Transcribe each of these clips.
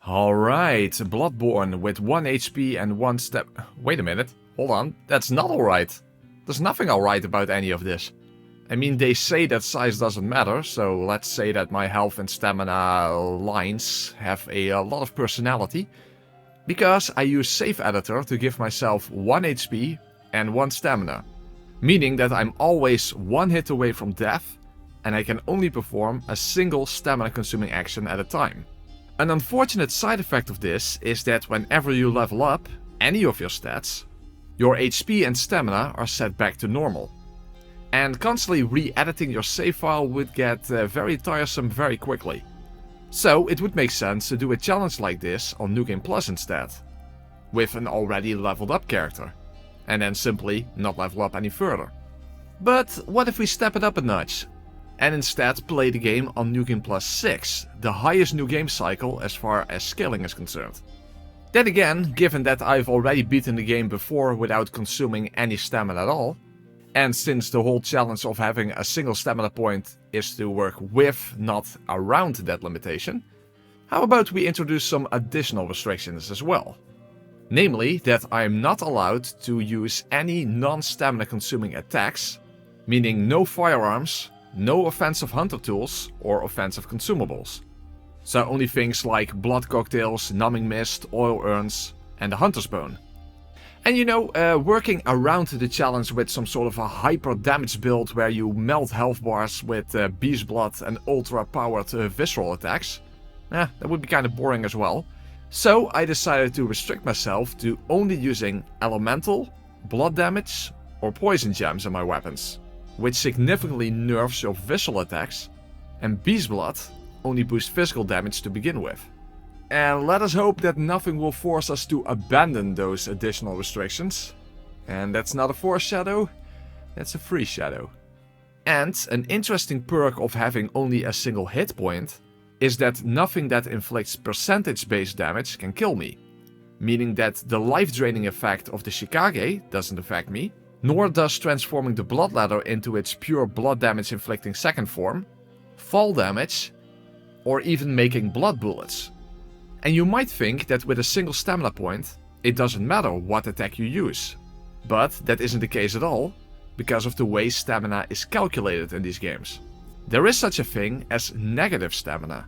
Alright, Bloodborne with 1 HP and 1 step... Wait a minute, hold on, that's not alright. There's nothing alright about any of this. I mean, they say that size doesn't matter, so let's say that my health and stamina lines have a lot of personality. Because I use Save Editor to give myself 1 HP and 1 stamina. Meaning that I'm always 1 hit away from death, and I can only perform a single stamina consuming action at a time. An unfortunate side effect of this is that whenever you level up any of your stats, your HP and stamina are set back to normal. And constantly re-editing your save file would get very tiresome very quickly. So it would make sense to do a challenge like this on New Game Plus instead, with an already leveled up character, and then simply not level up any further. But what if we step it up a notch? And instead play the game on New Game Plus 6, the highest new game cycle as far as scaling is concerned. Then again, given that I've already beaten the game before without consuming any stamina at all, and since the whole challenge of having a single stamina point is to work with, not around that limitation, how about we introduce some additional restrictions as well? Namely, that I'm not allowed to use any non-stamina consuming attacks, meaning no firearms, no offensive hunter tools or offensive consumables. So only things like blood cocktails, numbing mist, oil urns and the hunter's bone. And you know, working around the challenge with some sort of a hyper damage build where you melt health bars with beast blood and ultra powered visceral attacks, that would be kind of boring as well. So I decided to restrict myself to only using elemental, blood damage or poison gems in my weapons, which significantly nerfs your visceral attacks, and Beast Blood only boosts physical damage to begin with. And let us hope that nothing will force us to abandon those additional restrictions. And that's not a force shadow, that's a free shadow. And an interesting perk of having only a single hit point is that nothing that inflicts percentage-based damage can kill me. Meaning that the life-draining effect of the Shikage doesn't affect me, nor does transforming the blood ladder into its pure blood damage inflicting second form, fall damage, or even making blood bullets. And you might think that with a single stamina point, it doesn't matter what attack you use. But that isn't the case at all, because of the way stamina is calculated in these games. There is such a thing as negative stamina,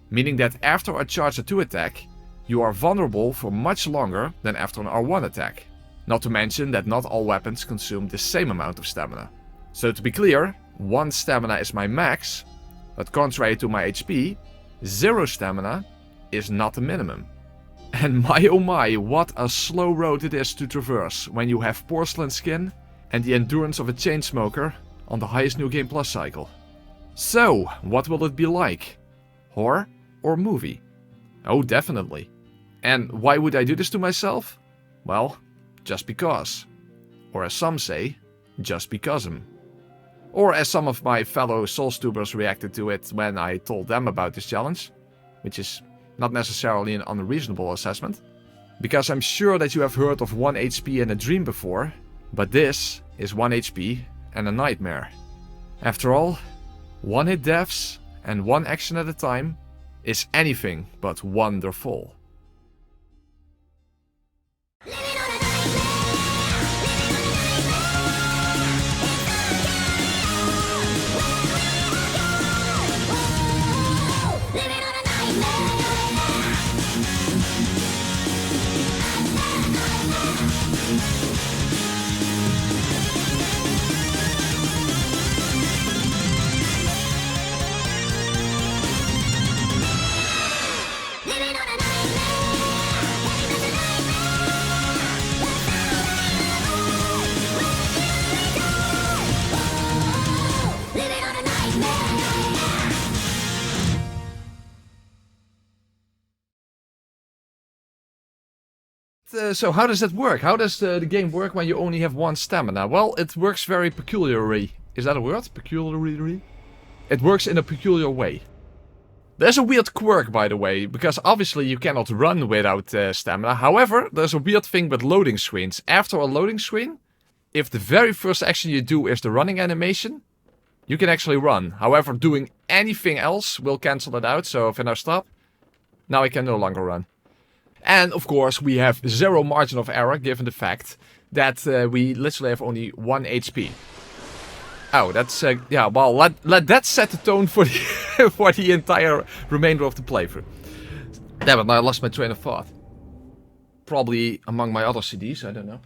meaning that after a charge R2 attack, you are vulnerable for much longer than after an R1 attack. Not to mention that not all weapons consume the same amount of stamina. So to be clear, 1 stamina is my max, but contrary to my HP, 0 stamina is not the minimum. And my oh my, what a slow road it is to traverse when you have porcelain skin and the endurance of a chain smoker on the highest New Game Plus cycle. So, what will it be like? Horror or movie? Oh, definitely. And why would I do this to myself? Well, just because. Or as some say, just because'm. Or as some of my fellow Soulstubers reacted to it when I told them about this challenge, which is not necessarily an unreasonable assessment. Because I'm sure that you have heard of 1 HP and a dream before, but this is 1 HP and a nightmare. After all, 1 hit deaths and 1 action at a time is anything but wonderful. So how does that work? How does the game work when you only have 1 stamina? Well, it works very peculiarly. Is that a word? Peculiarly? It works in a peculiar way. There's a weird quirk, by the way, because obviously you cannot run without stamina. However, there's a weird thing with loading screens. After a loading screen, if the very first action you do is the running animation, you can actually run. However, doing anything else will cancel it out. So if I now stop, Now I can no longer run. And of course we have zero margin of error given the fact that we literally have only 1 HP. Oh, that's, yeah, well, let that set the tone for the, for the entire remainder of the playthrough. Damn it, now I lost my train of thought. Probably among my other CDs, I don't know.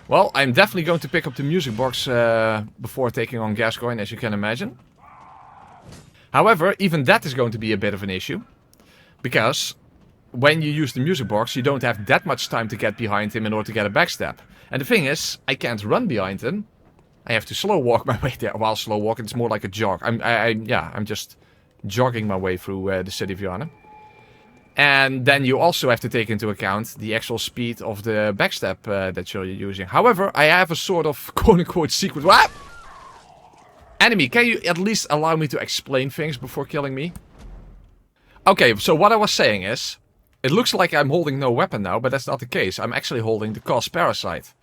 Well, I'm definitely going to pick up the music box before taking on Gascoigne, as you can imagine. However, even that is going to be a bit of an issue. Because when you use the music box, you don't have that much time to get behind him in order to get a backstab. And the thing is, I can't run behind him. I have to slow walk my way there. While slow walking, it's more like a jog. I'm just jogging my way through the city of Yarnum. And then you also have to take into account the actual speed of the backstab that you're using. However, I have a sort of quote-unquote secret... What? Enemy, can you at least allow me to explain things before killing me? Okay, so what I was saying is... It looks like I'm holding no weapon now, but that's not the case. I'm actually holding the Cos Parasite.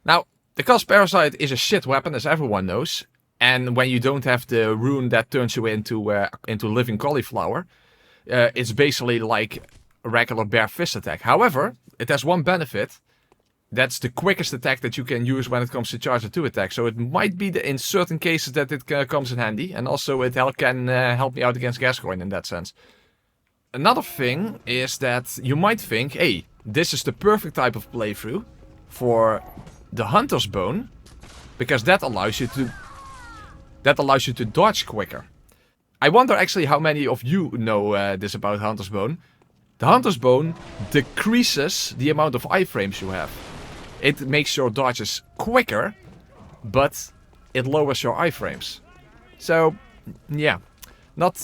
Now, the Cos Parasite is a shit weapon, as everyone knows. And when you don't have the rune that turns you into living cauliflower... it's basically like a regular bare fist attack. However, it has one benefit. That's the quickest attack that you can use when it comes to charge 2 attack. So it might be in certain cases that it comes in handy. And also it can help me out against Gascoigne in that sense. Another thing is that you might think, hey, this is the perfect type of playthrough for the Hunter's Bone. Because that allows you to dodge quicker. I wonder actually how many of you know this about Hunter's Bone. The Hunter's Bone decreases the amount of iframes you have. It makes your dodges quicker, but it lowers your iframes. So, yeah. Not,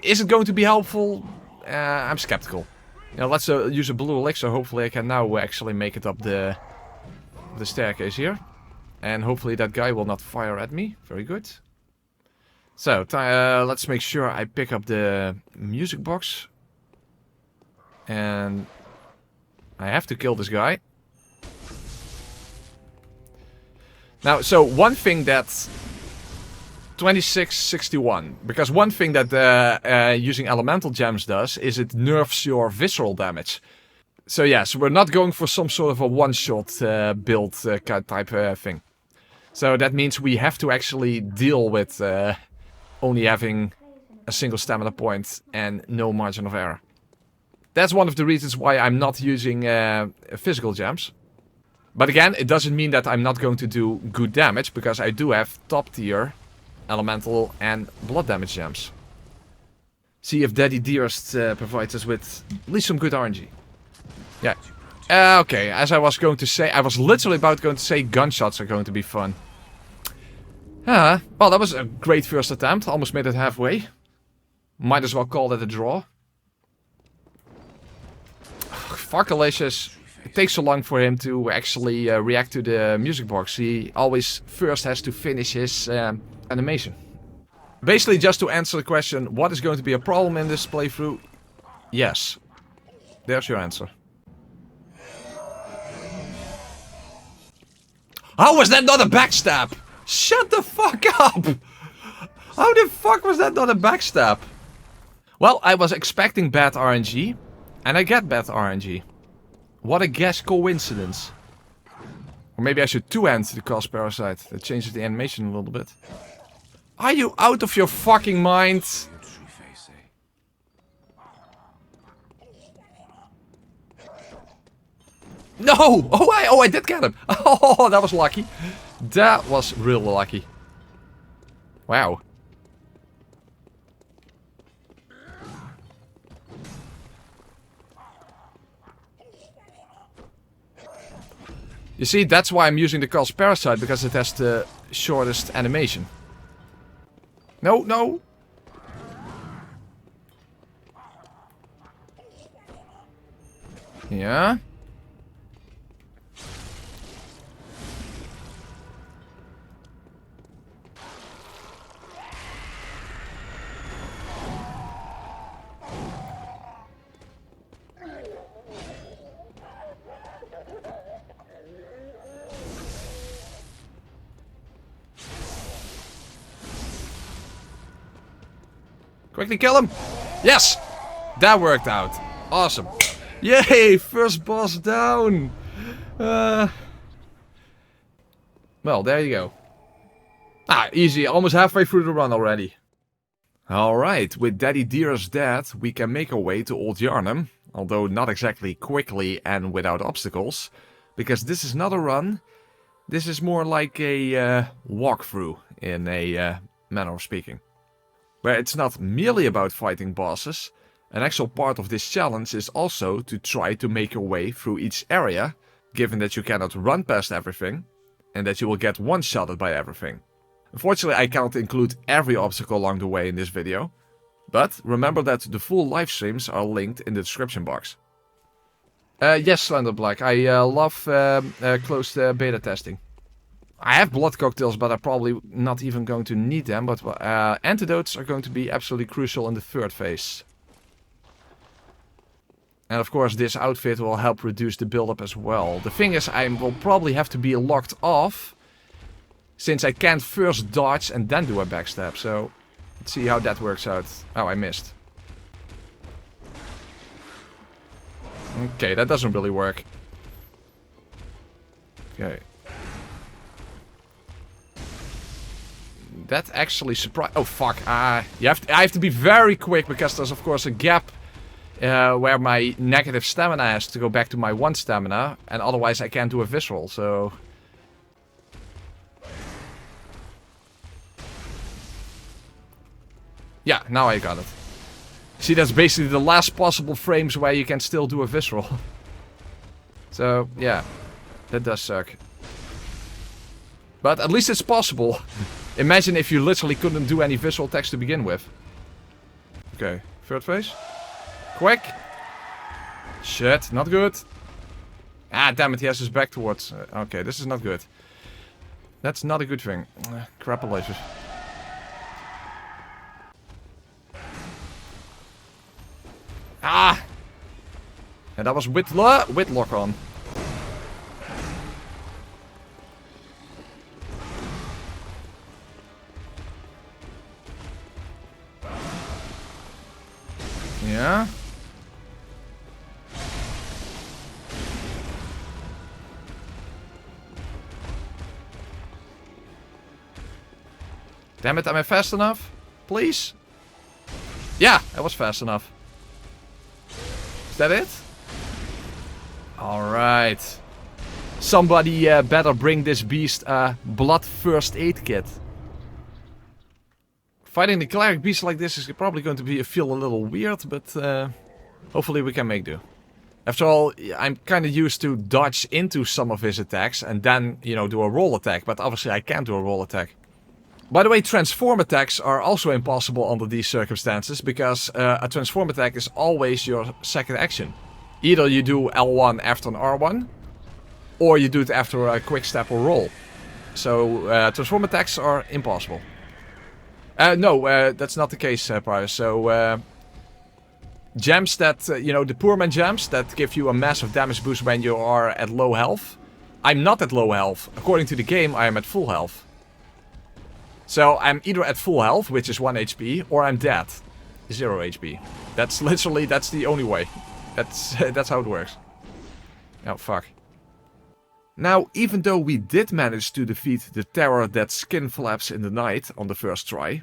is it going to be helpful? I'm skeptical. You know, let's use a blue elixir. Hopefully I can now actually make it up the staircase here. And hopefully that guy will not fire at me. Very good. So, let's make sure I pick up the music box. And I have to kill this guy. Now, so one thing that 2661, because one thing that using elemental gems does is it nerfs your visceral damage. So yeah, so we're not going for some sort of a one-shot build type thing. So that means we have to actually deal with only having a single stamina point and no margin of error. That's one of the reasons why I'm not using physical gems. But again, it doesn't mean that I'm not going to do good damage, because I do have top tier elemental and blood damage gems. See if Daddy Dearest provides us with at least some good RNG. Yeah. Okay, as I was going to say, I was literally about going to say gunshots are going to be fun. Well, that was a great first attempt. Almost made it halfway. Might as well call that a draw. Fuck Alicious. It takes so long for him to actually react to the music box. He always first has to finish his animation. Basically, just to answer the question, what is going to be a problem in this playthrough? Yes. There's your answer. How was that not a backstab? Shut the fuck up! How the fuck was that not a backstab? Well, I was expecting bad RNG, and I get bad RNG. What a guess coincidence. Or maybe I should two-hand the Cos Parasite. That changes the animation a little bit. Are you out of your fucking mind? No! Oh, I did get him! Oh, that was lucky. That was real lucky. Wow. You see, that's why I'm using the Cos Parasite, because it has the shortest animation. No, no! Yeah? Quickly kill him. Yes! That worked out. Awesome. Yay! First boss down. Well, there you go. Ah, easy. Almost halfway through the run already. Alright, with Daddy Dearest dead, we can make our way to Old Yarnum. Although not exactly quickly and without obstacles. Because this is not a run. This is more like a walkthrough, in a manner of speaking. Where it's not merely about fighting bosses. An actual part of this challenge is also to try to make your way through each area. Given that you cannot run past everything. And that you will get one-shotted by everything. Unfortunately, I cannot include every obstacle along the way in this video. But remember that the full live streams are linked in the description box. Yes, Slender Black, I love closed beta testing. I have blood cocktails, but I'm probably not even going to need them. But antidotes are going to be absolutely crucial in the third phase. And of course, this outfit will help reduce the build-up as well. The thing is, I will probably have to be locked off. Since I can't first dodge and then do a backstab, so let's see how that works out. Oh, I missed. Okay, that doesn't really work. Okay. That actually surprised... Oh, fuck. I have to be very quick because there's, of course, a gap where my negative stamina has to go back to my 1 stamina. And otherwise I can't do a visceral, so... Yeah, now I got it. See, that's basically the last possible frames where you can still do a visceral. So, yeah. That does suck. But at least it's possible. Imagine if you literally couldn't do any visceral attacks to begin with. Okay, third phase. Quick! Shit, not good. Ah, damn it, he has his back towards... okay, this is not good. That's not a good thing. Crapulations. Ah! And that was with lock on. Yeah. Damn it, am I fast enough? Please? Yeah, I was fast enough. Is that it? Alright. Somebody better bring this beast a blood first aid kit. Fighting the cleric beast like this is probably going to feel a little weird, but hopefully we can make do. After all, I'm kind of used to dodge into some of his attacks and then, you know, do a roll attack, but obviously I can't do a roll attack. By the way, transform attacks are also impossible under these circumstances, because a transform attack is always your second action. Either you do L1 after an R1, or you do it after a quick step or roll. So, transform attacks are impossible. No, that's not the case, Prior. So, gems that, you know, the poor man gems that give you a massive damage boost when you are at low health. I'm not at low health. According to the game, I am at full health. So, I'm either at full health, which is 1 HP, or I'm dead. 0 HP. That's literally, that's the only way. That's how it works. Oh, fuck. Now, even though we did manage to defeat the terror that skin flaps in the night on the first try,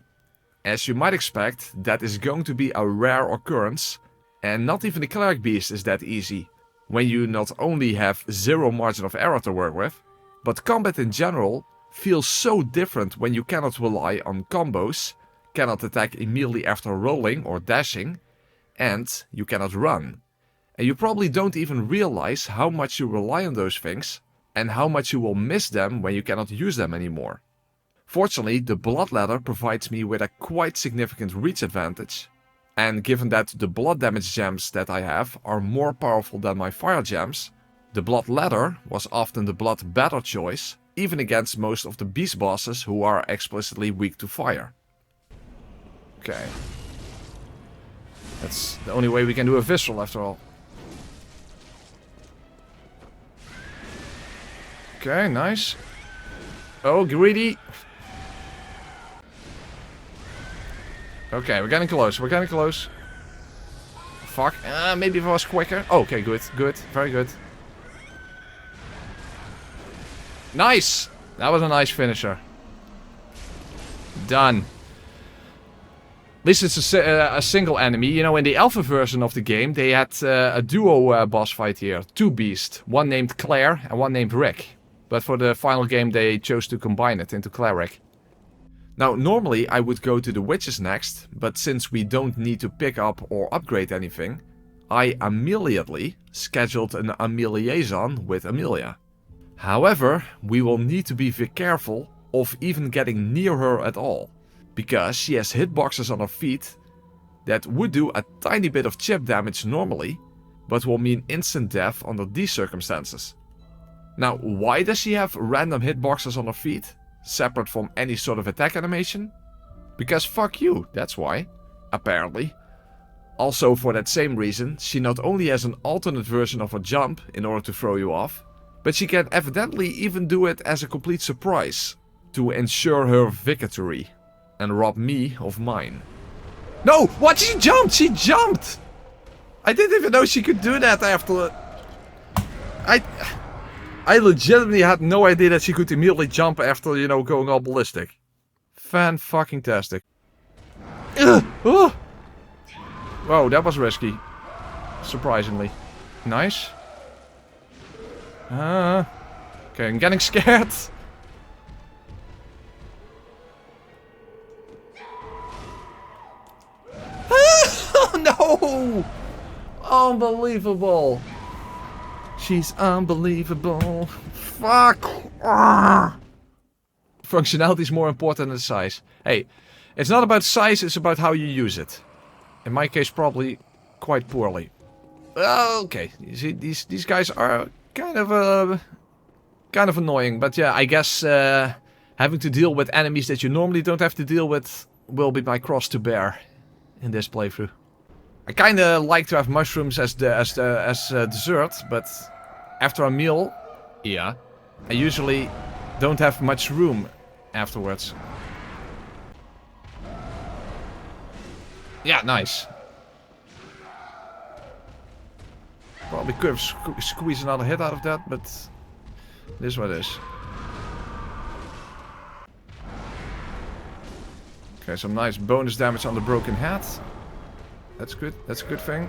as you might expect, that is going to be a rare occurrence, and not even the cleric beast is that easy, when you not only have 0 margin of error to work with, but combat in general feels so different when you cannot rely on combos, cannot attack immediately after rolling or dashing, and you cannot run. And you probably don't even realize how much you rely on those things, and how much you will miss them when you cannot use them anymore. Fortunately, the blood ladder provides me with a quite significant reach advantage, and given that the blood damage gems that I have are more powerful than my fire gems, the blood ladder was often the blood better choice, even against most of the beast bosses who are explicitly weak to fire. Okay. That's the only way we can do a visceral after all. Okay, nice. Oh, greedy. Okay, we're getting close. We're getting close. Fuck. Maybe if I was quicker. Oh, okay, good. Good. Very good. Nice! That was a nice finisher. Done. At least it's a single enemy. You know, in the alpha version of the game, they had a duo boss fight here. Two beasts. One named Claire and one named Rick. But for the final game, they chose to combine it into Cleric. Now, normally I would go to the witches next, but since we don't need to pick up or upgrade anything, I immediately scheduled an Ameliaison with Amelia. However, we will need to be very careful of even getting near her at all, because she has hitboxes on her feet that would do a tiny bit of chip damage normally, but will mean instant death under these circumstances. Now, why does she have random hitboxes on her feet, separate from any sort of attack animation? Because fuck you, that's why, apparently. Also, for that same reason, she not only has an alternate version of her jump in order to throw you off, but she can evidently even do it as a complete surprise, to ensure her victory, and rob me of mine. No! What? She jumped! She jumped! I didn't even know she could do that after... I legitimately had no idea that she could immediately jump after, you know, going all ballistic. Fan-fucking-tastic. Oh! Whoa, that was risky. Surprisingly. Nice. Okay, I'm getting scared. Oh no! Unbelievable. She's unbelievable. Fuck. Functionality is more important than size. Hey, it's not about size, it's about how you use it. In my case, probably quite poorly. Okay, you see, these guys are kind of annoying, but yeah, I guess having to deal with enemies that you normally don't have to deal with will be my cross to bear in this playthrough. I kind of like to have mushrooms as dessert, but after a meal, yeah, I usually don't have much room afterwards. Yeah, nice. Probably could have squeezed another hit out of that, but this is what it is. Okay, some nice bonus damage on the broken head. That's good. That's a good thing.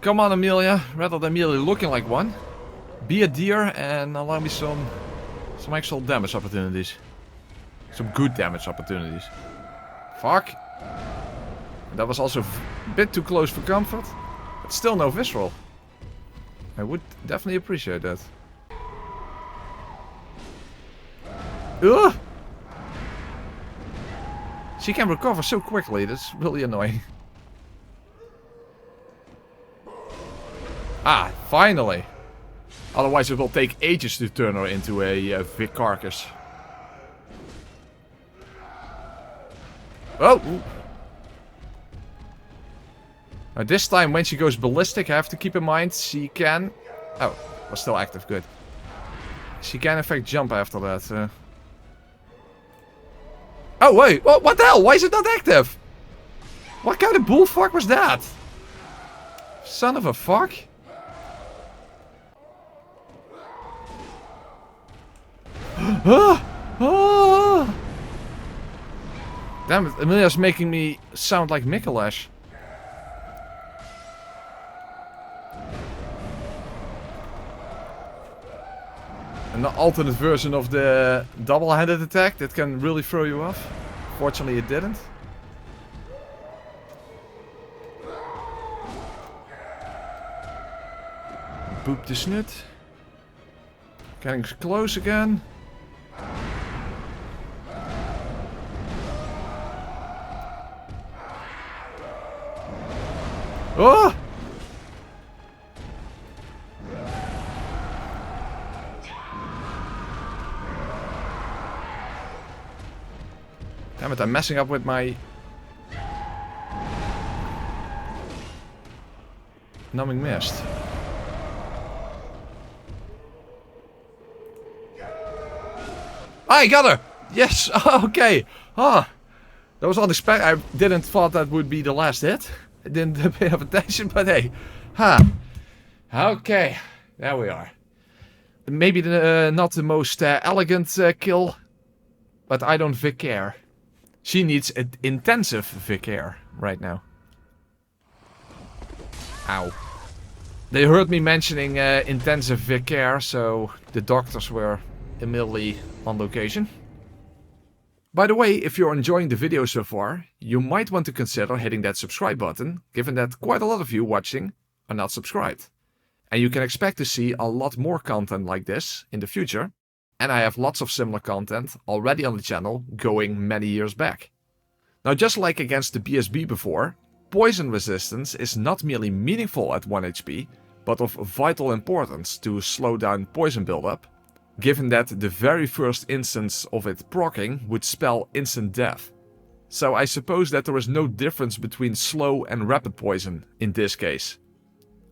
Come on, Amelia. Rather than merely looking like one, be a deer and allow me some actual damage opportunities. Some good damage opportunities. Fuck. That was also a bit too close for comfort. But still no visceral. I would definitely appreciate that. Ugh! She can recover so quickly, that's really annoying. Ah, finally! Otherwise it will take ages to turn her into a big carcass. Oh! Now this time when she goes ballistic, I have to keep in mind she can... Oh, was still active, good. She can in fact jump after that. Oh wait, what the hell? Why is it not active? What kind of bullfuck was that? Son of a fuck. Damn it, Amelia's making me sound like Mikolash. An alternate version of the double-handed attack that can really throw you off. Fortunately it didn't. Boop the snoot. Getting close again. Oh! Damn it, I'm messing up with my... numbing mist. I got her! Yes! Okay! Ah! That was unexpected. I didn't thought that would be the last hit. I didn't pay enough attention, but hey. Ha. Okay. There we are. Maybe not the most elegant kill, but I don't care. She needs an intensive care right now. Ow. They heard me mentioning intensive care, so the doctors were immediately on location. By the way, if you're enjoying the video so far, you might want to consider hitting that subscribe button, given that quite a lot of you watching are not subscribed. And you can expect to see a lot more content like this in the future, and I have lots of similar content already on the channel going many years back. Now, just like against the BSB before, poison resistance is not merely meaningful at 1 HP, but of vital importance to slow down poison buildup, given that the very first instance of it proccing would spell instant death. So I suppose that there is no difference between slow and rapid poison in this case.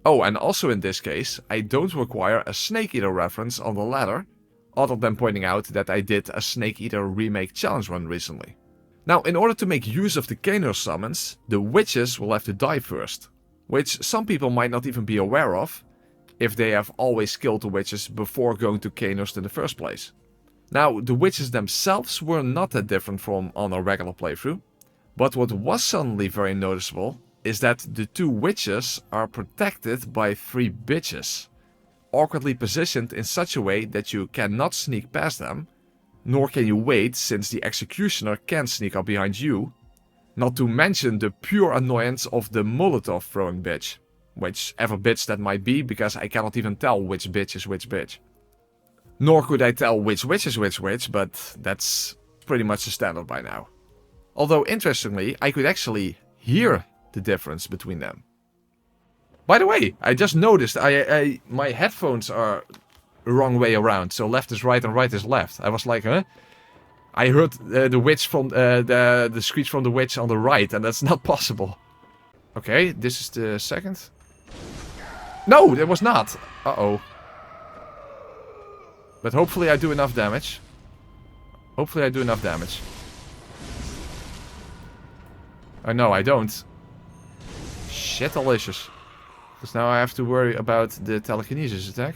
Oh, and also in this case, I don't require a Snake Eater reference on the ladder, other than pointing out that I did a Snake Eater remake challenge run recently. Now, in order to make use of the Kano summons, the witches will have to die first, which some people might not even be aware of, if they have always killed the witches before going to Kanos in the first place. Now, the witches themselves were not that different from on a regular playthrough, but what was suddenly very noticeable is that the 2 witches are protected by 3 bitches, awkwardly positioned in such a way that you cannot sneak past them, nor can you wait since the executioner can sneak up behind you, not to mention the pure annoyance of the Molotov throwing bitch, whichever bitch that might be, because I cannot even tell which bitch is which bitch. Nor could I tell which witch is which witch, but that's pretty much the standard by now. Although interestingly, I could actually hear the difference between them. By the way, I just noticed my headphones are the wrong way around, so left is right and right is left. I was like, huh? I heard the witch from the screech from the witch on the right, and that's not possible. Okay, this is the second. No, it was not. Uh-oh. But hopefully I do enough damage. Hopefully I do enough damage. Oh no, I don't. Shit delicious. Because now I have to worry about the telekinesis attack.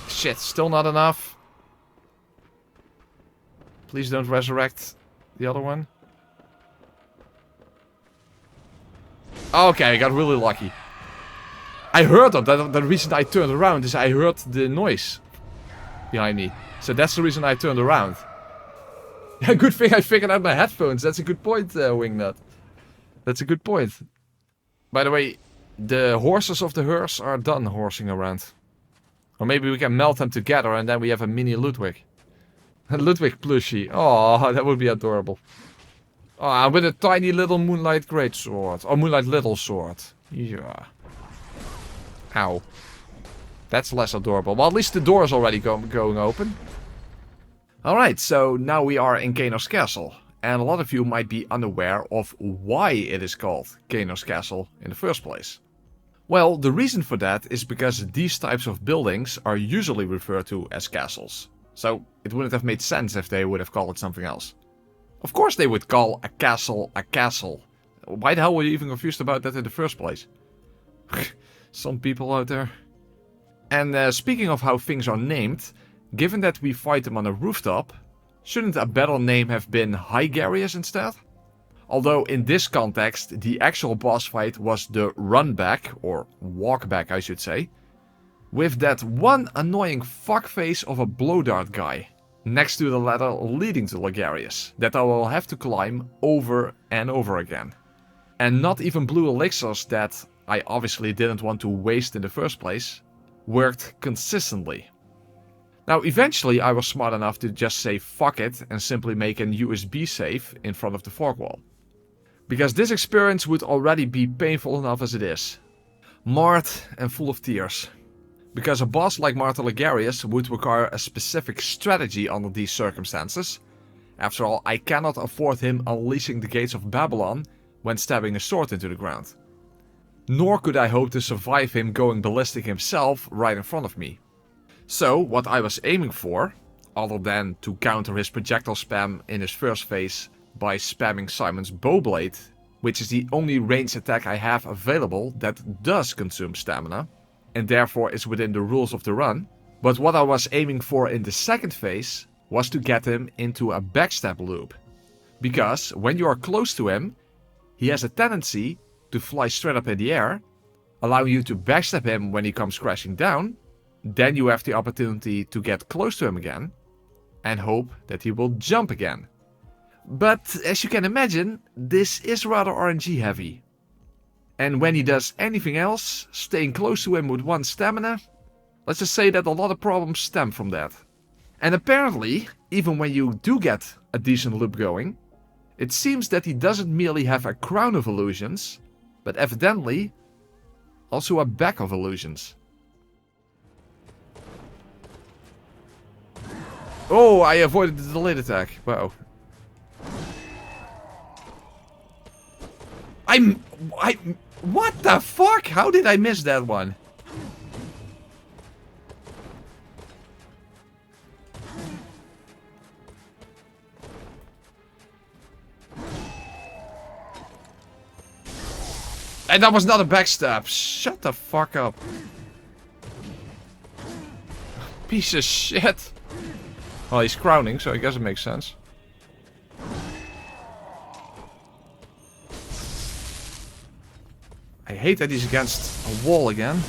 Shit, still not enough. Please don't resurrect the other one. Okay, I got really lucky. I heard them. The reason I turned around is I heard the noise behind me. So that's the reason I turned around. Good thing I figured out my headphones. That's a good point, Wingnut. That's a good point. By the way, the horses of the hearse are done horsing around. Or maybe we can melt them together and then we have a mini Ludwig. A Ludwig plushie. Oh, that would be adorable. Oh, with a tiny little Moonlight Greatsword. Or Moonlight Little Sword. Yeah. Ow. That's less adorable. Well, at least the door is already going open. Alright, so now we are in Kanos Castle. And a lot of you might be unaware of why it is called Kanos Castle in the first place. Well, the reason for that is because these types of buildings are usually referred to as castles. So it wouldn't have made sense if they would have called it something else. Of course they would call a castle a castle. Why the hell were you even confused about that in the first place? Some people out there. And speaking of how things are named, given that we fight them on a rooftop, shouldn't a better name have been Hygarius instead? Although in this context, the actual boss fight was the run back, or walk back I should say, with that one annoying fuckface of a blow dart guy, next to the ladder leading to Hygarius, that I will have to climb over and over again. And not even blue elixirs that I obviously didn't want to waste in the first place, worked consistently. Now eventually I was smart enough to just say fuck it and simply make an USB save in front of the fog wall. Because this experience would already be painful enough as it is. Marred and full of tears. Because a boss like Martyr Hygarius would require a specific strategy under these circumstances. After all, I cannot afford him unleashing the gates of Babylon when stabbing a sword into the ground. Nor could I hope to survive him going ballistic himself right in front of me. So, what I was aiming for, other than to counter his projectile spam in his first phase by spamming Simon's Bowblade, which is the only ranged attack I have available that does consume stamina, and therefore is within the rules of the run. But what I was aiming for in the second phase was to get him into a backstab loop. Because when you are close to him, he has a tendency to fly straight up in the air, allowing you to backstab him when he comes crashing down. Then you have the opportunity to get close to him again and hope that he will jump again. But as you can imagine, this is rather RNG heavy. And when he does anything else, staying close to him with 1 stamina, let's just say that a lot of problems stem from that. And apparently, even when you do get a decent loop going, it seems that he doesn't merely have a crown of illusions, but evidently also a back of illusions. Oh, I avoided the delayed attack. Wow. What the fuck? How did I miss that one? And that was not a backstab. Shut the fuck up. Piece of shit. Well, he's crowning, so I guess it makes sense. I hate that he's against a wall again.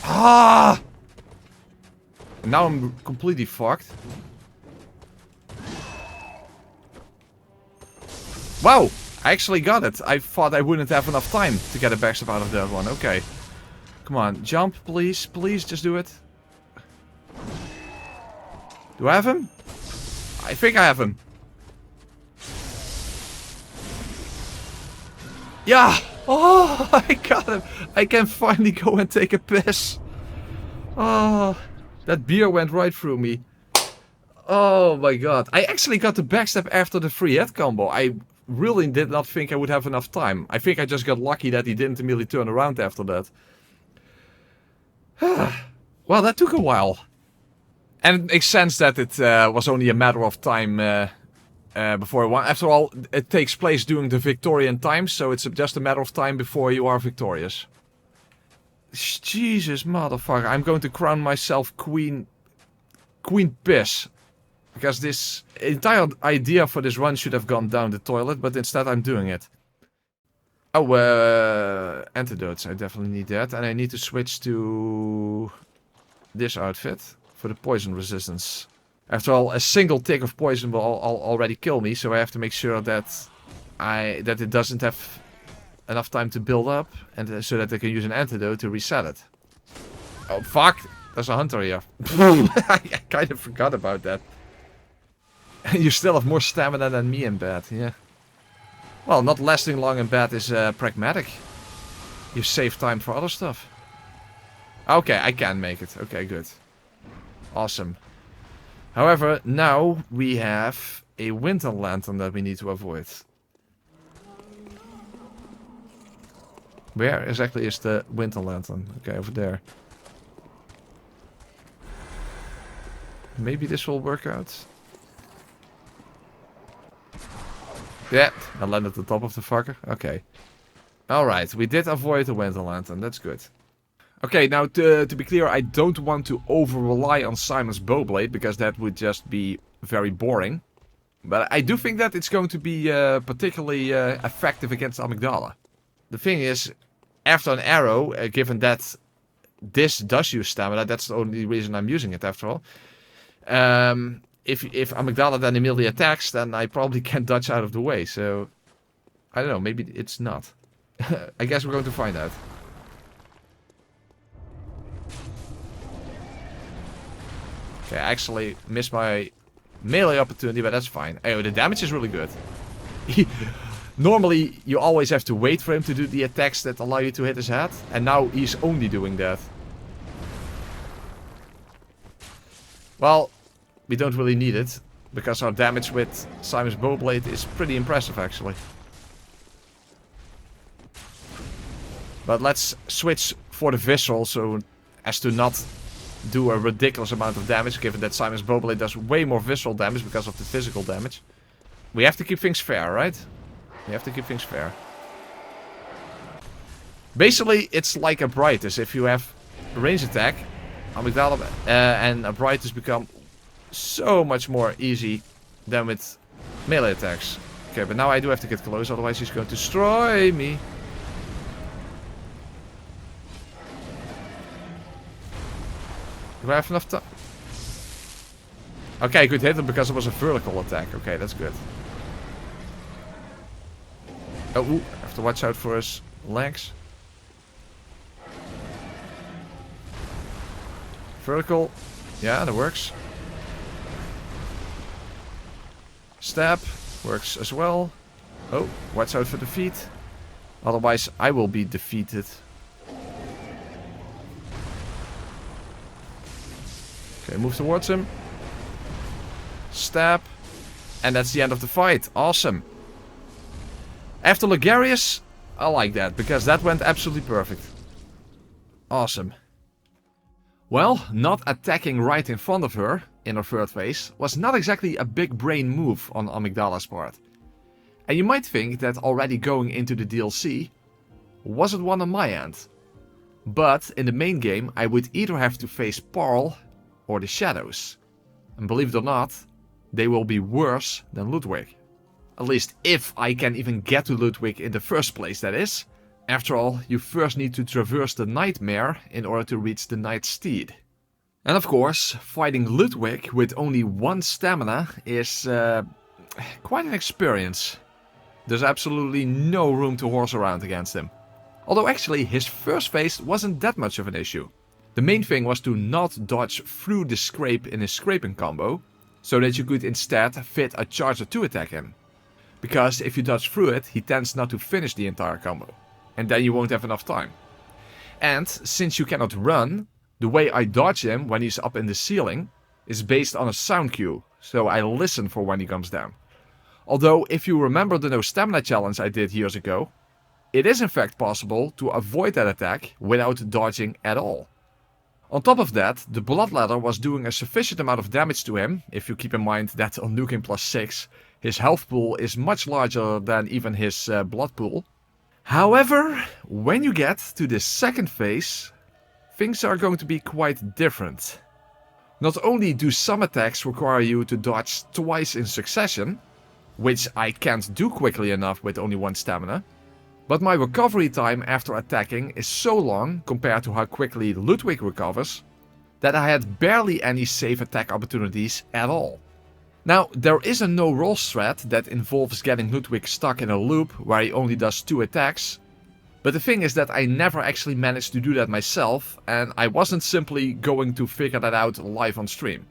Ah! Now I'm completely fucked. Wow! I actually got it. I thought I wouldn't have enough time to get a backstab out of that one. Okay. Come on, jump, please. Please, just do it. Do I have him? I think I have him. Yeah! Oh, I got him. I can finally go and take a piss. Oh, that beer went right through me. Oh my god. I actually got the backstab after the free hit combo. I really did not think I would have enough time. I think I just got lucky that he didn't immediately turn around after that. Well, that took a while. And it makes sense that it was only a matter of time before I won. After all, it takes place during the Victorian times, so it's just a matter of time before you are victorious. Jesus, motherfucker. I'm going to crown myself Queen Piss. Because this entire idea for this run should have gone down the toilet, but instead I'm doing it. Oh, antidotes. I definitely need that. And I need to switch to this outfit for the poison resistance. After all, a single tick of poison will already kill me, so I have to make sure that it doesn't have enough time to build up, and so that I can use an antidote to reset it. Oh, fuck! There's a hunter here. I kind of forgot about that. You still have more stamina than me in bed, yeah. Well, not lasting long in bed is pragmatic. You save time for other stuff. Okay, I can make it. Okay, good. Awesome. However, now we have a winter lantern that we need to avoid. Where exactly is the winter lantern? Okay, over there. Maybe this will work out. Yeah, I landed at the top of the fucker. Okay. Alright, we did avoid the winter lantern. That's good. Okay, now to be clear, I don't want to over-rely on Simon's Bowblade, because that would just be very boring. But I do think that it's going to be particularly effective against Amygdala. The thing is, after an arrow, given that this does use stamina, that's the only reason I'm using it after all. If Amygdala then immediately attacks, then I probably can't dodge out of the way, so... I don't know, maybe it's not. I guess we're going to find out. Okay, I actually missed my melee opportunity, but that's fine. Oh, the damage is really good. Normally, you always have to wait for him to do the attacks that allow you to hit his head, and now he's only doing that. Well, we don't really need it, because our damage with Simon's Bowblade is pretty impressive, actually. But let's switch for the visceral so as to not do a ridiculous amount of damage, given that Simon's Bowblade does way more visceral damage because of the physical damage. We have to keep things fair, right? We have to keep things fair. Basically, it's like a Brightus. If you have a range attack, Amygdala and a Brightus become so much more easy than with melee attacks. Okay, but now I do have to get close, otherwise he's going to destroy me. Do I have enough time? Okay, I could hit him because it was a vertical attack. Okay, that's good. Oh, ooh, I have to watch out for his legs. Vertical. Yeah, that works. Stab. Works as well. Oh, watch out for defeat. Otherwise, I will be defeated. Okay, move towards him. Stab. And that's the end of the fight. Awesome. After Logarius, I like that, because that went absolutely perfect. Awesome. Well, not attacking right in front of her, in her third phase, was not exactly a big brain move on Amygdala's part. And you might think that already going into the DLC wasn't one on my end. But in the main game, I would either have to face Parl or the Shadows. And believe it or not, they will be worse than Ludwig. At least if I can even get to Ludwig in the first place, that is. After all, you first need to traverse the Nightmare in order to reach the Night Steed. And of course, fighting Ludwig with only 1 stamina is quite an experience. There's absolutely no room to horse around against him. Although actually his first phase wasn't that much of an issue. The main thing was to not dodge through the scrape in his scraping combo, so that you could instead fit a charger 2 attack in. Because if you dodge through it, he tends not to finish the entire combo. And then you won't have enough time. And since you cannot run, the way I dodge him when he's up in the ceiling is based on a sound cue, so I listen for when he comes down. Although if you remember the no stamina challenge I did years ago, it is in fact possible to avoid that attack without dodging at all. On top of that, the Bloodladder was doing a sufficient amount of damage to him, if you keep in mind that on NG+6 his health pool is much larger than even his blood pool. However, when you get to the second phase, things are going to be quite different. Not only do some attacks require you to dodge twice in succession, which I can't do quickly enough with only 1 stamina, but my recovery time after attacking is so long compared to how quickly Ludwig recovers, that I had barely any safe attack opportunities at all. Now, there is a no-roll strat that involves getting Ludwig stuck in a loop where he only does 2 attacks, but the thing is that I never actually managed to do that myself, and I wasn't simply going to figure that out live on stream.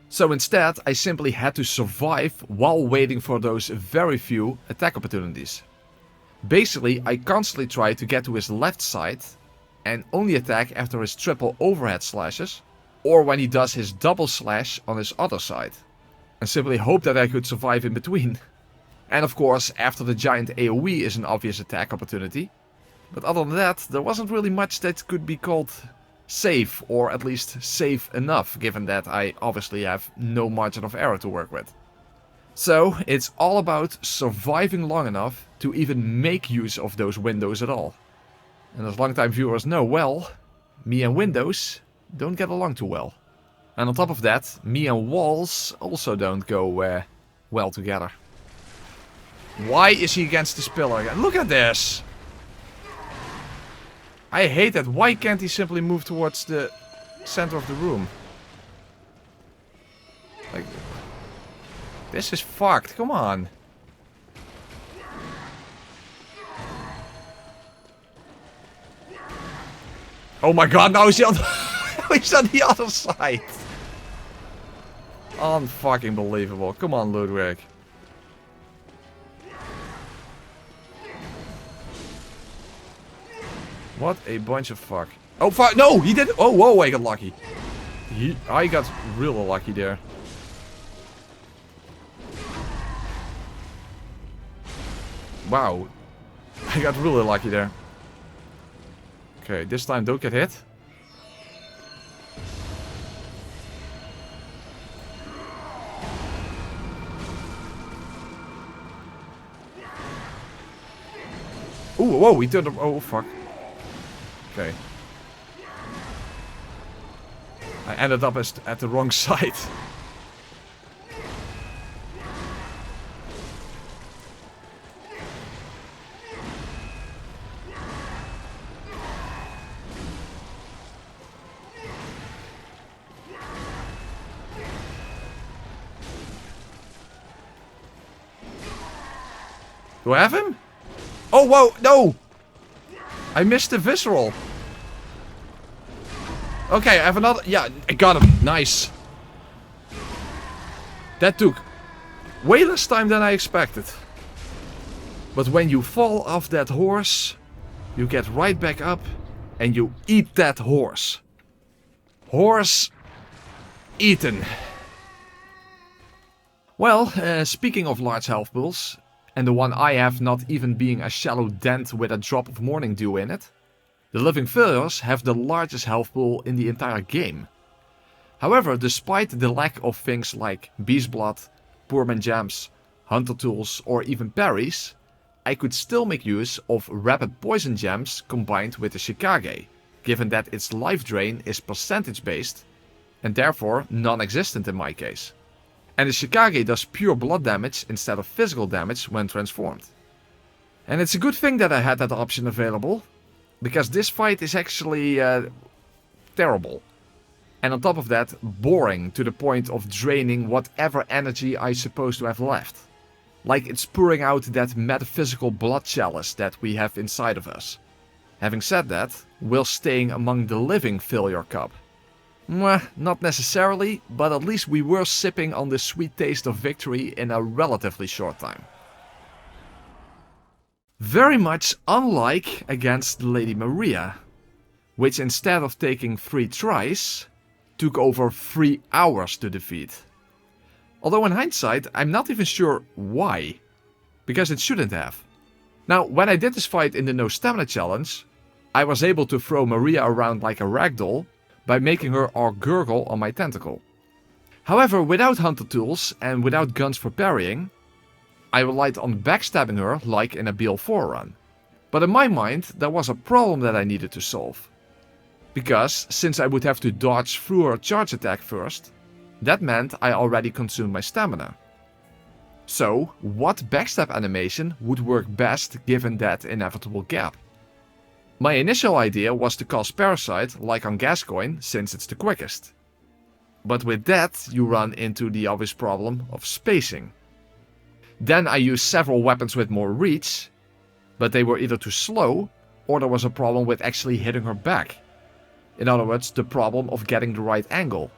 So instead, I simply had to survive while waiting for those very few attack opportunities. Basically, I constantly try to get to his left side and only attack after his triple overhead slashes, or when he does his double slash on his other side. And simply hope that I could survive in between. And of course, after the giant AoE is an obvious attack opportunity. But other than that, there wasn't really much that could be called safe, or at least safe enough, given that I obviously have no margin of error to work with. So, it's all about surviving long enough to even make use of those windows at all. And as long-time viewers know well, me and windows don't get along too well. And on top of that, me and walls also don't go well together. Why is he against this pillar again? Look at this! I hate that. Why can't he simply move towards the center of the room? Like, this is fucked. Come on. Oh my god, now he's on, he's on the other side. Unfucking believable. Come on, Ludwig. What a bunch of fuck. Oh fuck, no, he didn't. Oh, whoa, I got lucky. I got real lucky there. Wow. I got really lucky there. Okay, this time don't get hit. Ooh, whoa, he turned him. Oh, fuck. Okay. I ended up at the wrong side. Do I have him? Oh, whoa, no! I missed the visceral. Okay, I have another. Yeah, I got him. Nice. That took way less time than I expected. But when you fall off that horse, you get right back up and you eat that horse. Horse eaten. Well, speaking of large health pools, and the one I have not even being a shallow dent with a drop of morning dew in it, the living failures have the largest health pool in the entire game. However, despite the lack of things like Beast Blood, Poorman Gems, Hunter Tools or even parries, I could still make use of Rapid Poison Gems combined with the Shikage, given that its life drain is percentage based and therefore non-existent in my case. And the Shikage does pure blood damage instead of physical damage when transformed. And it's a good thing that I had that option available, because this fight is actually terrible. And on top of that, boring to the point of draining whatever energy I supposed to have left. Like it's pouring out that metaphysical blood chalice that we have inside of us. Having said that, while staying among the living failure cup. Mwah, not necessarily, but at least we were sipping on the sweet taste of victory in a relatively short time. Very much unlike against Lady Maria, which instead of taking 3 tries, took over 3 hours to defeat. Although in hindsight, I'm not even sure why, because it shouldn't have. Now, when I did this fight in the no stamina challenge, I was able to throw Maria around like a ragdoll by making her all gurgle on my tentacle. However, without hunter tools and without guns for parrying, I relied on backstabbing her like in a BL4 run. But in my mind, there was a problem that I needed to solve. Because, since I would have to dodge through her charge attack first, that meant I already consumed my stamina. So, what backstab animation would work best given that inevitable gap? My initial idea was to cast Parasite like on Gascoigne, since it's the quickest. But with that, you run into the obvious problem of spacing. Then I used several weapons with more reach, but they were either too slow, or there was a problem with actually hitting her back. In other words, the problem of getting the right angle.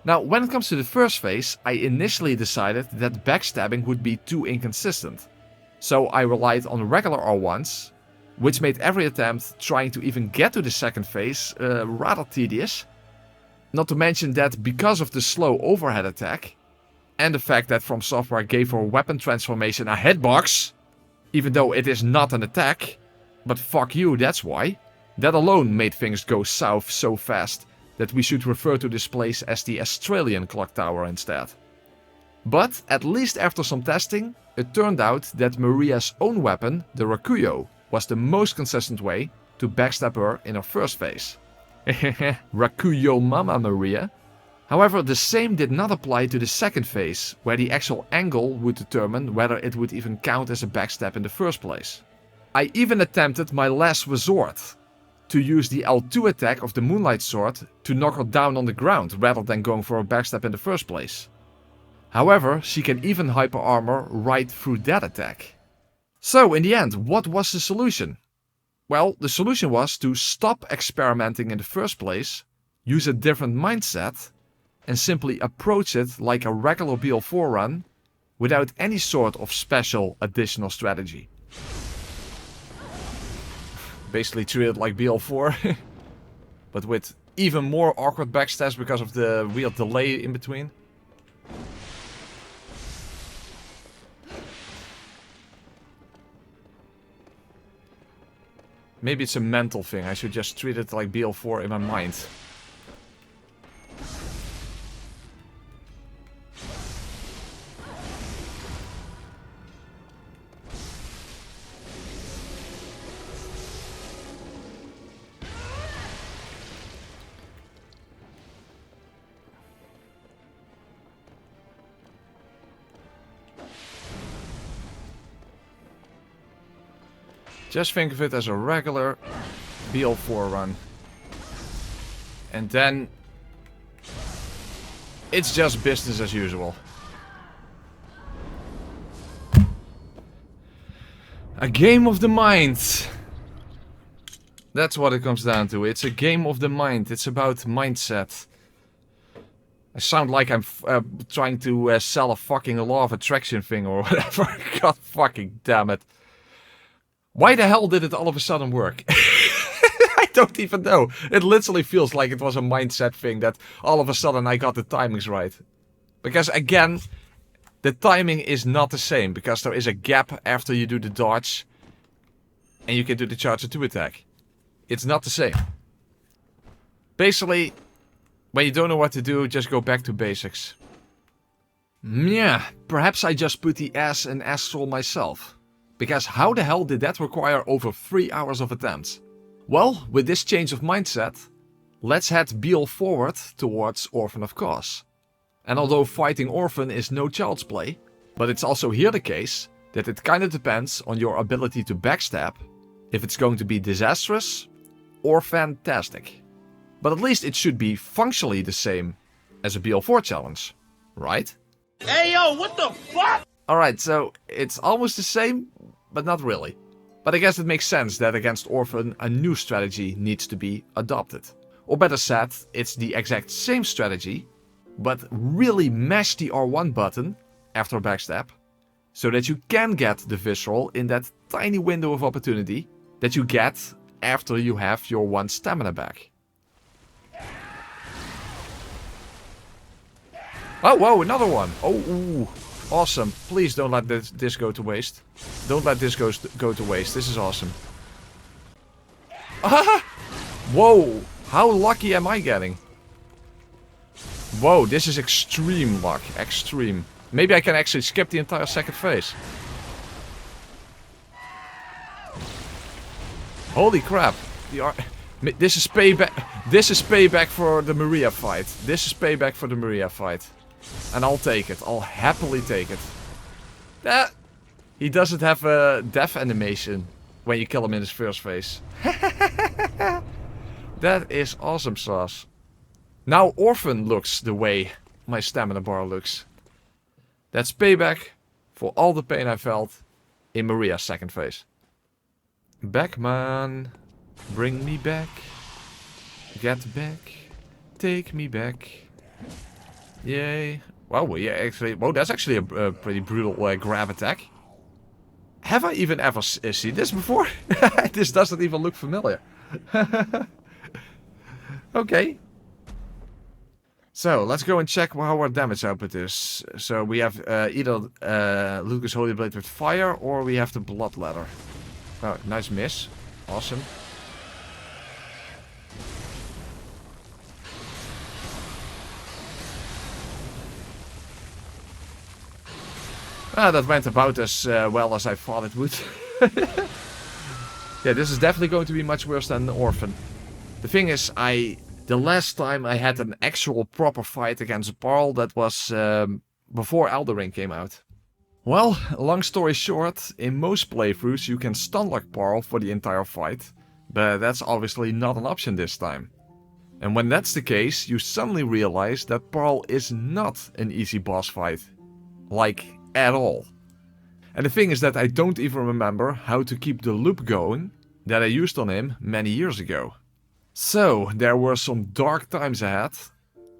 Now, when it comes to the first phase, I initially decided that backstabbing would be too inconsistent. So I relied on regular R1s, which made every attempt trying to even get to the second phase rather tedious. Not to mention that because of the slow overhead attack, and the fact that From Software gave her weapon transformation a hitbox, even though it is not an attack, but fuck you, that's why. That alone made things go south so fast that we should refer to this place as the Australian Clock Tower instead. But at least after some testing, it turned out that Maria's own weapon, the Rakuyo, was the most consistent way to backstab her in her first phase. Rakuyo Mama Maria. However, the same did not apply to the second phase, where the actual angle would determine whether it would even count as a backstab in the first place. I even attempted my last resort, to use the L2 attack of the Moonlight Sword to knock her down on the ground rather than going for a backstab in the first place. However, she can even hyper armor right through that attack. So in the end, what was the solution? Well, the solution was to stop experimenting in the first place, use a different mindset, and simply approach it like a regular BL4 run without any sort of special additional strategy. Basically treat it like BL4, but with even more awkward backstabs because of the weird delay in between. Maybe it's a mental thing. I should just treat it like BL4 in my mind. Just think of it as a regular BL4 run. And then it's just business as usual. A game of the mind. That's what it comes down to. It's a game of the mind. It's about mindset. I sound like I'm trying to sell a fucking law of attraction thing or whatever. God fucking damn it. Why the hell did it all of a sudden work? I don't even know. It literally feels like it was a mindset thing that all of a sudden I got the timings right. Because again, the timing is not the same. Because there is a gap after you do the dodge. And you can do the charge 2 attack. It's not the same. Basically, when you don't know what to do, just go back to basics. Yeah, perhaps I just put the ass in Astral myself. Because how the hell did that require over 3 hours of attempts? Well, with this change of mindset, let's head BL forward towards Orphan of Cause. And although fighting Orphan is no child's play, but it's also here the case that it kinda depends on your ability to backstab, if it's going to be disastrous or fantastic. But at least it should be functionally the same as a BL4 challenge, right? Hey yo, what the fuck? Alright, so it's almost the same, but not really. But I guess it makes sense that against Orphan a new strategy needs to be adopted. Or better said, it's the exact same strategy, but really mash the R1 button after a backstab, so that you can get the visceral in that tiny window of opportunity that you get after you have your 1 stamina back. Oh, whoa, another one! Oh, ooh. Awesome. Please don't let this go to waste. Don't let this go to waste. This is awesome. Ah! Whoa! How lucky am I getting? Whoa, this is extreme luck. Extreme. Maybe I can actually skip the entire second phase. Holy crap. This is payback. This is payback for the Maria fight. This is payback for the Maria fight. And I'll take it. I'll happily take it. He doesn't have a death animation when you kill him in his first phase. That is awesome sauce. Now Orphan looks the way my stamina bar looks. That's payback for all the pain I felt in Maria's second phase. Back, man. Bring me back. Get back. Take me back. Yay. Wow, yeah, actually, whoa, that's actually a pretty brutal grab attack. Have I even ever seen this before? This doesn't even look familiar. Okay. So, let's go and check how our damage output is. So, we have either Lucas Holy Blade with fire, or we have the Blood Ladder. Oh, nice miss. Awesome. That went about as well as I thought it would. Yeah, this is definitely going to be much worse than Orphan. The thing is, the last time I had an actual proper fight against Parl, that was before Elden Ring came out. Well, long story short, in most playthroughs you can stunlock Parl for the entire fight, but that's obviously not an option this time. And when that's the case, you suddenly realize that Parl is not an easy boss fight. Like, at all. And the thing is that I don't even remember how to keep the loop going that I used on him many years ago. So, there were some dark times ahead,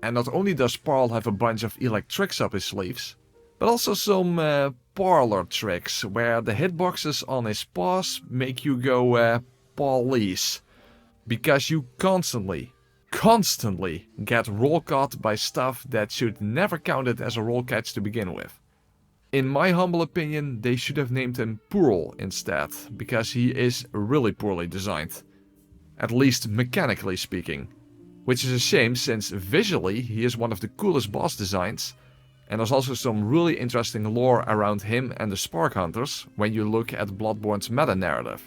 and not only does Parl have a bunch of electrics up his sleeves, but also some parlor tricks, where the hitboxes on his paws make you go police. Because you constantly get roll caught by stuff that should never count it as a roll catch to begin with. In my humble opinion, they should have named him Pearl instead, because he is really poorly designed. At least mechanically speaking. Which is a shame since visually he is one of the coolest boss designs, and there's also some really interesting lore around him and the Spark Hunters when you look at Bloodborne's meta-narrative.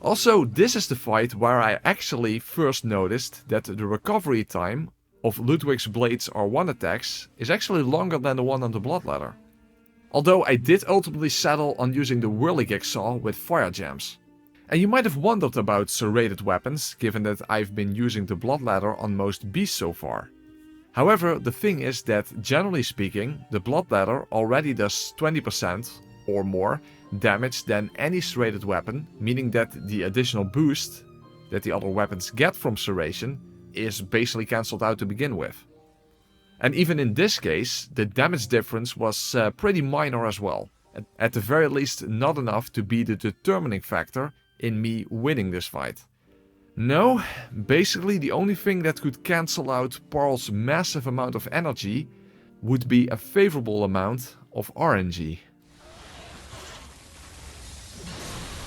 Also, this is the fight where I actually first noticed that the recovery time of Ludwig's Blade's R1 attacks is actually longer than the one on the Bloodletter. Although I did ultimately settle on using the Whirligig Saw with fire gems. And you might have wondered about serrated weapons, given that I've been using the Bloodletter on most beasts so far. However, the thing is that generally speaking, the Bloodletter already does 20% or more damage than any serrated weapon, meaning that the additional boost that the other weapons get from serration is basically cancelled out to begin with. And even in this case, the damage difference was pretty minor as well. At the very least not enough to be the determining factor in me winning this fight. No, basically the only thing that could cancel out Pearl's massive amount of energy would be a favorable amount of RNG.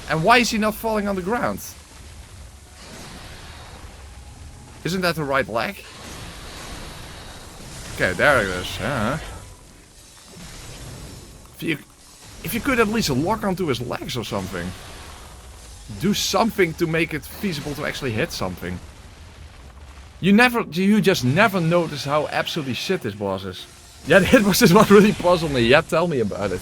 And why is he not falling on the ground? Isn't that the right leg? Okay, there it is. If you could at least lock onto his legs or something. Do something to make it feasible to actually hit something. You just never notice how absolutely shit this boss is. Yeah, the hitboxes what really puzzled me. Yeah, tell me about it.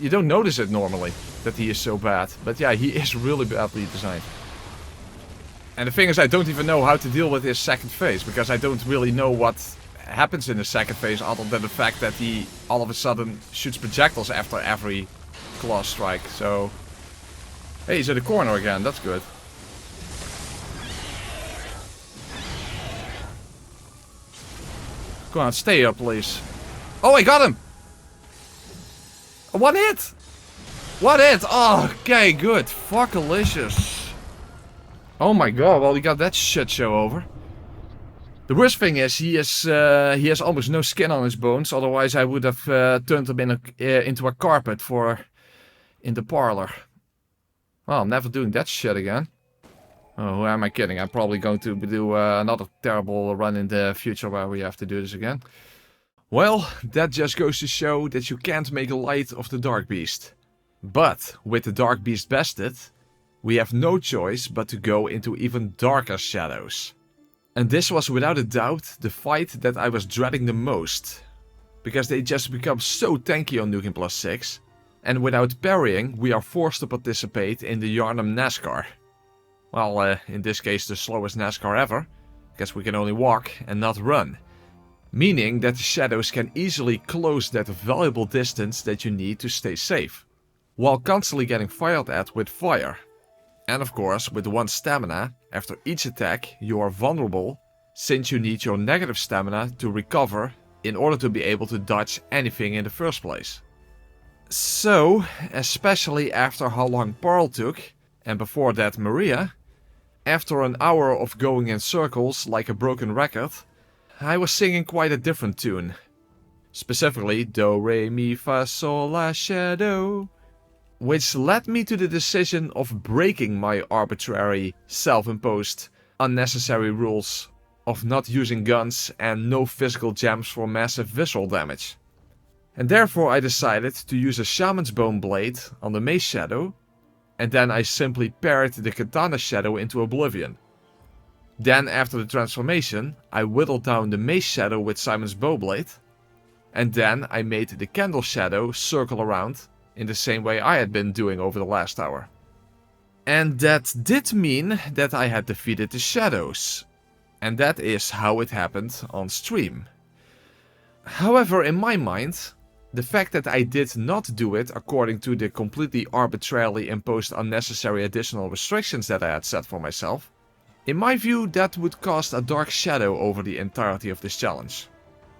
You don't notice it normally, that he is so bad. But yeah, he is really badly designed. And the thing is, I don't even know how to deal with his second phase, because I don't really know what happens in the second phase other than the fact that he all of a sudden shoots projectiles after every claw strike, so... Hey, he's in the corner again, that's good. Come on, stay up, please. Oh, I got him! One hit! One hit! Oh, okay, good. Fuckalicious. Oh my god, well, we got that shit show over. The worst thing is, he has almost no skin on his bones, otherwise I would have turned him into a carpet in the parlor. Well, I'm never doing that shit again. Oh, who am I kidding? I'm probably going to do another terrible run in the future where we have to do this again. Well, that just goes to show that you can't make light of the Dark Beast. But, with the Dark Beast bested, we have no choice but to go into even darker shadows. And this was without a doubt the fight that I was dreading the most. Because they just become so tanky on NG+6. And without parrying, we are forced to participate in the Yharnam NASCAR. Well, in this case the slowest NASCAR ever, because we can only walk and not run. Meaning that the shadows can easily close that valuable distance that you need to stay safe, while constantly getting fired at with fire. And of course, with 1 stamina, after each attack you are vulnerable, since you need your negative stamina to recover in order to be able to dodge anything in the first place. So, especially after how long Pearl took, and before that Maria, after an hour of going in circles like a broken record, I was singing quite a different tune. Specifically, Do, Re, Mi, Fa, Sol, La, Shadow. Which led me to the decision of breaking my arbitrary, self-imposed, unnecessary rules of not using guns and no physical gems for massive visceral damage. And therefore I decided to use a Shaman's Bone Blade on the Mace Shadow, and then I simply parried the Katana Shadow into oblivion. Then after the transformation, I whittled down the Mace Shadow with Simon's Bowblade, and then I made the Candle Shadow circle around in the same way I had been doing over the last hour. And that did mean that I had defeated the shadows, and that is how it happened on stream. However, in my mind, the fact that I did not do it according to the completely arbitrarily imposed unnecessary additional restrictions that I had set for myself, in my view that would cast a dark shadow over the entirety of this challenge.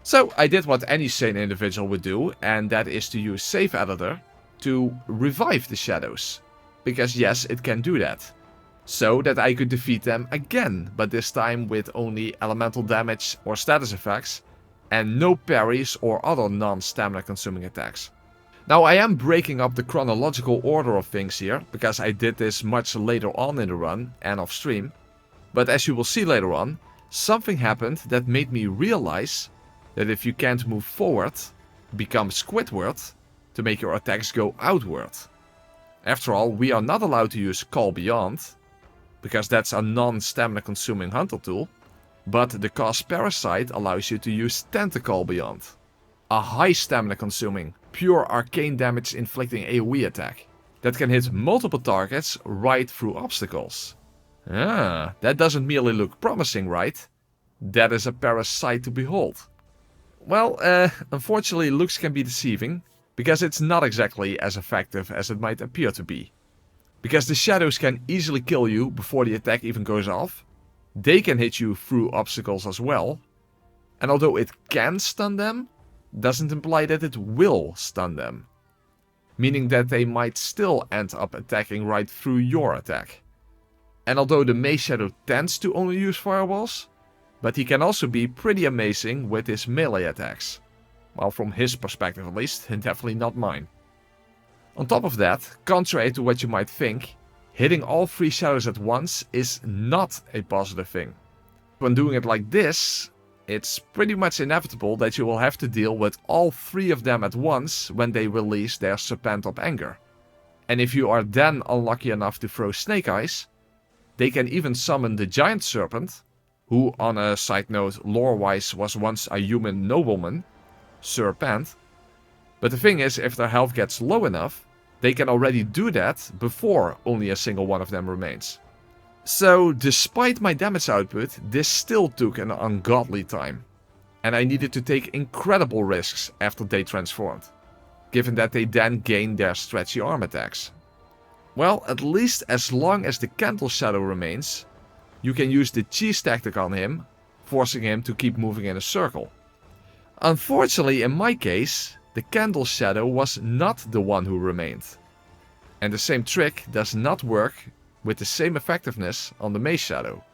So I did what any sane individual would do, and that is to use Save Editor to revive the shadows. Because yes, it can do that. So that I could defeat them again, but this time with only elemental damage or status effects, and no parries or other non-stamina consuming attacks. Now I am breaking up the chronological order of things here, because I did this much later on in the run and off stream. But as you will see later on, something happened that made me realize that if you can't move forward, become Squidward to make your attacks go outward. After all, we are not allowed to use Call Beyond, because that's a non-stamina consuming hunter tool, but the Cast Parasite allows you to use Tentacle Beyond, a high stamina consuming, pure arcane damage inflicting AoE attack that can hit multiple targets right through obstacles. Ah, that doesn't merely look promising, right? That is a parasite to behold. Well, unfortunately looks can be deceiving, because it's not exactly as effective as it might appear to be. Because the shadows can easily kill you before the attack even goes off, they can hit you through obstacles as well, and although it can stun them, doesn't imply that it will stun them. Meaning that they might still end up attacking right through your attack. And although the Maze Shadow tends to only use fireballs, but he can also be pretty amazing with his melee attacks. Well, from his perspective at least, and definitely not mine. On top of that, contrary to what you might think, hitting all 3 shadows at once is not a positive thing. When doing it like this, it's pretty much inevitable that you will have to deal with all 3 of them at once when they release their Serpent anger. And if you are then unlucky enough to throw Snake Eyes, they can even summon the Giant Serpent, who on a side note lore-wise was once a human nobleman, Serpent. But the thing is, if their health gets low enough, they can already do that before only a single one of them remains. So, despite my damage output, this still took an ungodly time. And I needed to take incredible risks after they transformed, given that they then gained their stretchy arm attacks. Well, at least as long as the Candle Shadow remains, you can use the cheese tactic on him, forcing him to keep moving in a circle. Unfortunately, in my case, the Candle Shadow was not the one who remained. And the same trick does not work with the same effectiveness on the Maze Shadow.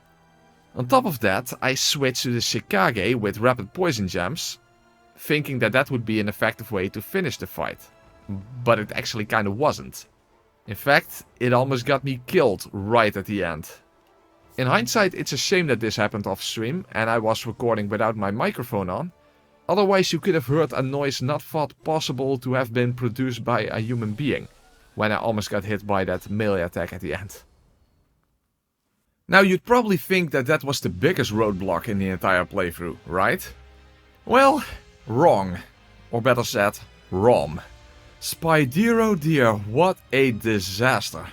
On top of that, I switched to the Shikage with Rapid Poison Gems, thinking that that would be an effective way to finish the fight. But it actually kinda wasn't. In fact, it almost got me killed right at the end. In hindsight, it's a shame that this happened off stream and I was recording without my microphone on. Otherwise you could have heard a noise not thought possible to have been produced by a human being, when I almost got hit by that melee attack at the end. Now you'd probably think that that was the biggest roadblock in the entire playthrough, right? Well, wrong. Or better said, wrong. Spidero dear, what a disaster.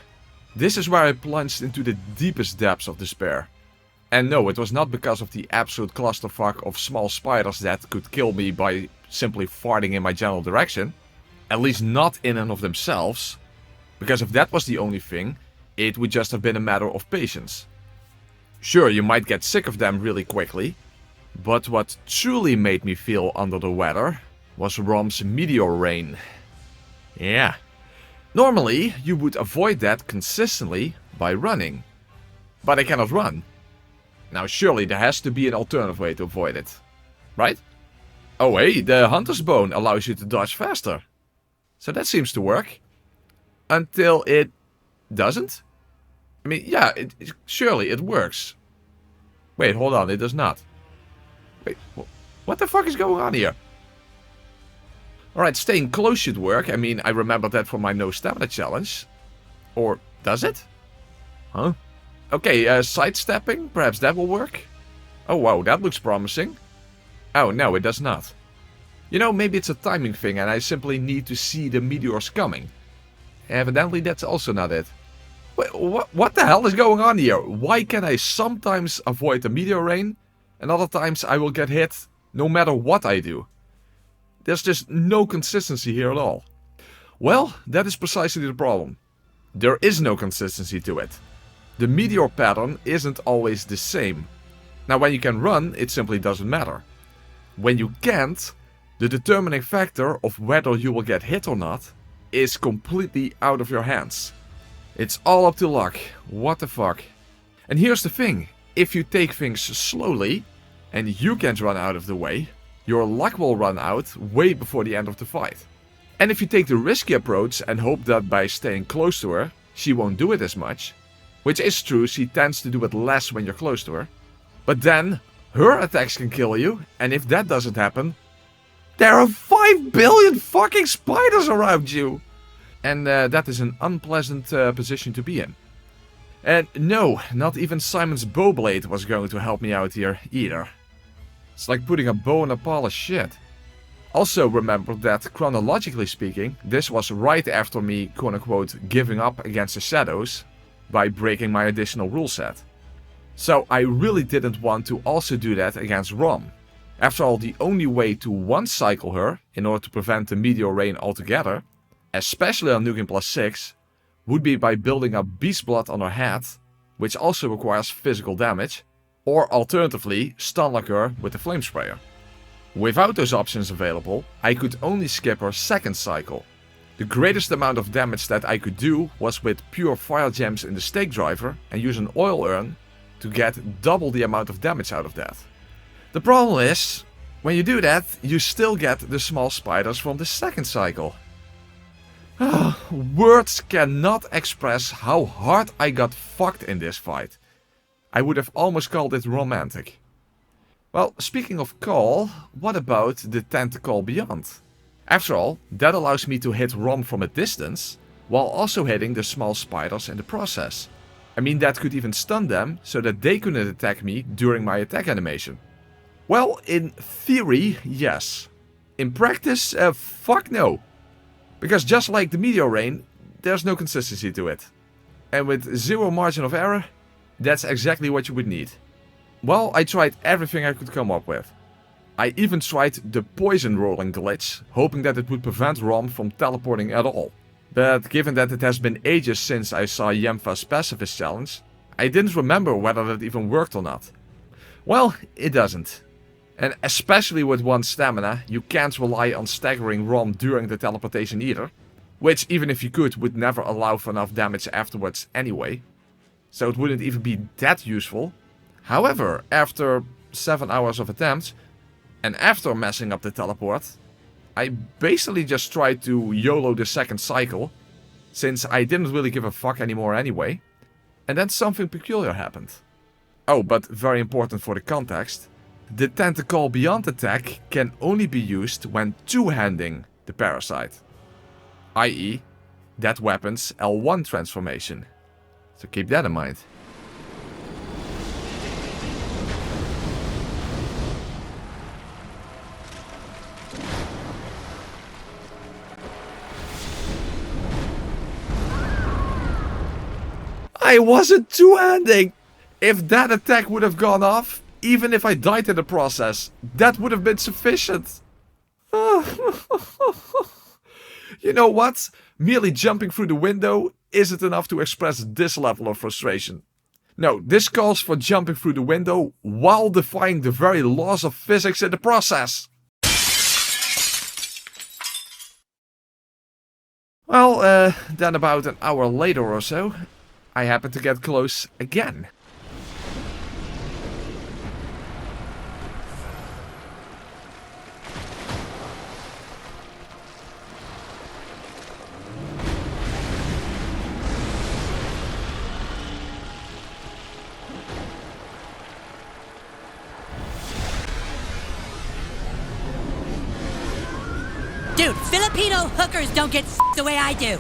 This is where I plunged into the deepest depths of despair. And no, it was not because of the absolute clusterfuck of small spiders that could kill me by simply farting in my general direction. At least not in and of themselves. Because if that was the only thing, it would just have been a matter of patience. Sure, you might get sick of them really quickly, but what truly made me feel under the weather was Rom's meteor rain. Yeah. Normally, you would avoid that consistently by running. But I cannot run. Now surely there has to be an alternative way to avoid it. Right? Oh hey, the Hunter's Bone allows you to dodge faster. So that seems to work. Until it doesn't? I mean, yeah, surely it works. Wait, hold on, it does not. Wait, what the fuck is going on here? Alright, staying close should work. I mean, I remember that from my no stamina challenge. Or does it? Huh? Okay, sidestepping, perhaps that will work? Oh wow, that looks promising. Oh no, it does not. You know, maybe it's a timing thing and I simply need to see the meteors coming. Evidently that's also not it. Wait, what the hell is going on here? Why can I sometimes avoid the meteor rain and other times I will get hit no matter what I do? There's just no consistency here at all. Well, that is precisely the problem. There is no consistency to it. The meteor pattern isn't always the same. Now when you can run, it simply doesn't matter. When you can't, the determining factor of whether you will get hit or not is completely out of your hands. It's all up to luck. What the fuck? And here's the thing. If you take things slowly, and you can't run out of the way, your luck will run out way before the end of the fight. And if you take the risky approach and hope that by staying close to her, she won't do it as much, which is true, she tends to do it less when you're close to her, but then her attacks can kill you, and if that doesn't happen, there are 5 billion fucking spiders around you! And that is an unpleasant position to be in. And no, not even Simon's bowblade was going to help me out here either. It's like putting a bow on a pile of shit. Also remember that, chronologically speaking, this was right after me quote-unquote giving up against the shadows by breaking my additional rule set. So I really didn't want to also do that against Rom. After all, the only way to one-cycle her, in order to prevent the meteor rain altogether, especially on NG+6, would be by building up beast blood on her head, which also requires physical damage, or alternatively stun lock her with the flame sprayer. Without those options available, I could only skip her second cycle. The greatest amount of damage that I could do was with pure fire gems in the stake driver and use an oil urn to get double the amount of damage out of that. The problem is, when you do that, you still get the small spiders from the second cycle. Words cannot express how hard I got fucked in this fight. I would have almost called it romantic. Well, speaking of call, what about the Tentacle Beyond? After all, that allows me to hit Rom from a distance, while also hitting the small spiders in the process. I mean, that could even stun them, so that they couldn't attack me during my attack animation. Well, in theory, yes. In practice, fuck no. Because just like the meteor rain, there's no consistency to it. And with zero margin of error, that's exactly what you would need. Well, I tried everything I could come up with. I even tried the poison rolling glitch, hoping that it would prevent Rom from teleporting at all. But given that it has been ages since I saw Yempha's pacifist challenge, I didn't remember whether that even worked or not. Well, it doesn't. And especially with 1 stamina, you can't rely on staggering Rom during the teleportation either, which even if you could would never allow for enough damage afterwards anyway, so it wouldn't even be that useful. However, after 7 hours of attempts, and after messing up the teleport, I basically just tried to YOLO the second cycle, since I didn't really give a fuck anymore anyway, and then something peculiar happened. Oh, but very important for the context, the Tentacle Beyond attack can only be used when two-handing the parasite, i.e. that weapon's L1 transformation, so keep that in mind. I wasn't two-handing! If that attack would have gone off, even if I died in the process, that would have been sufficient. You know what? Merely jumping through the window isn't enough to express this level of frustration. No, this calls for jumping through the window while defying the very laws of physics in the process. Well, then about an hour later or so, I happened to get close again. Dude, Filipino hookers don't get the way I do.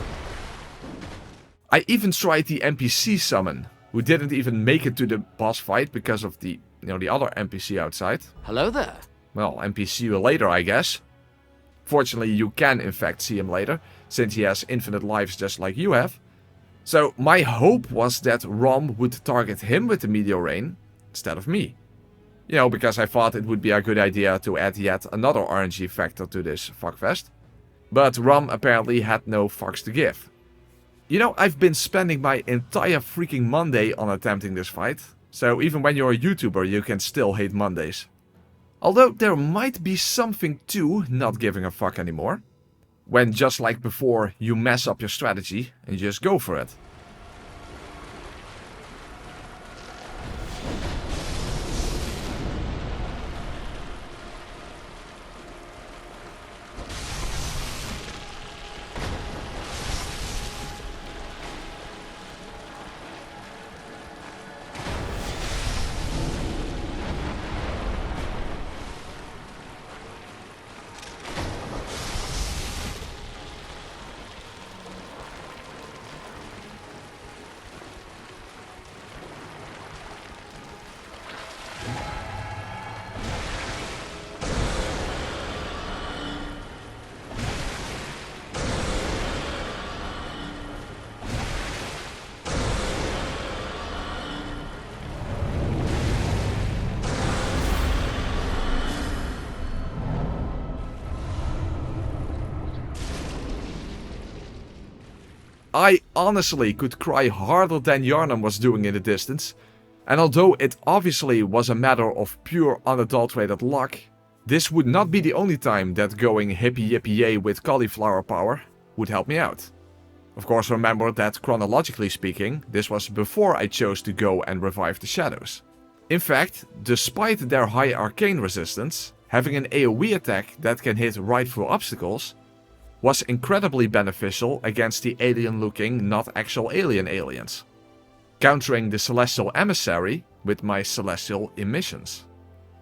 I even tried the NPC summon, who didn't even make it to the boss fight because of the other NPC outside. Hello there. Well, NPC later, I guess. Fortunately, you can in fact see him later, since he has infinite lives just like you have. So my hope was that Rom would target him with the meteor rain, instead of me. You know, because I thought it would be a good idea to add yet another RNG factor to this fuckfest. But Rom apparently had no fucks to give. You know, I've been spending my entire freaking Monday on attempting this fight, so even when you're a YouTuber you can still hate Mondays. Although there might be something to not giving a fuck anymore. When just like before you mess up your strategy and just go for it. I honestly could cry harder than Yarnum was doing in the distance, and although it obviously was a matter of pure unadulterated luck, this would not be the only time that going hippie yippee yay with cauliflower power would help me out. Of course, remember that chronologically speaking, this was before I chose to go and revive the shadows. In fact, despite their high arcane resistance, having an AoE attack that can hit right through obstacles was incredibly beneficial against the alien-looking, not actual alien aliens, countering the celestial emissary with my celestial emissions.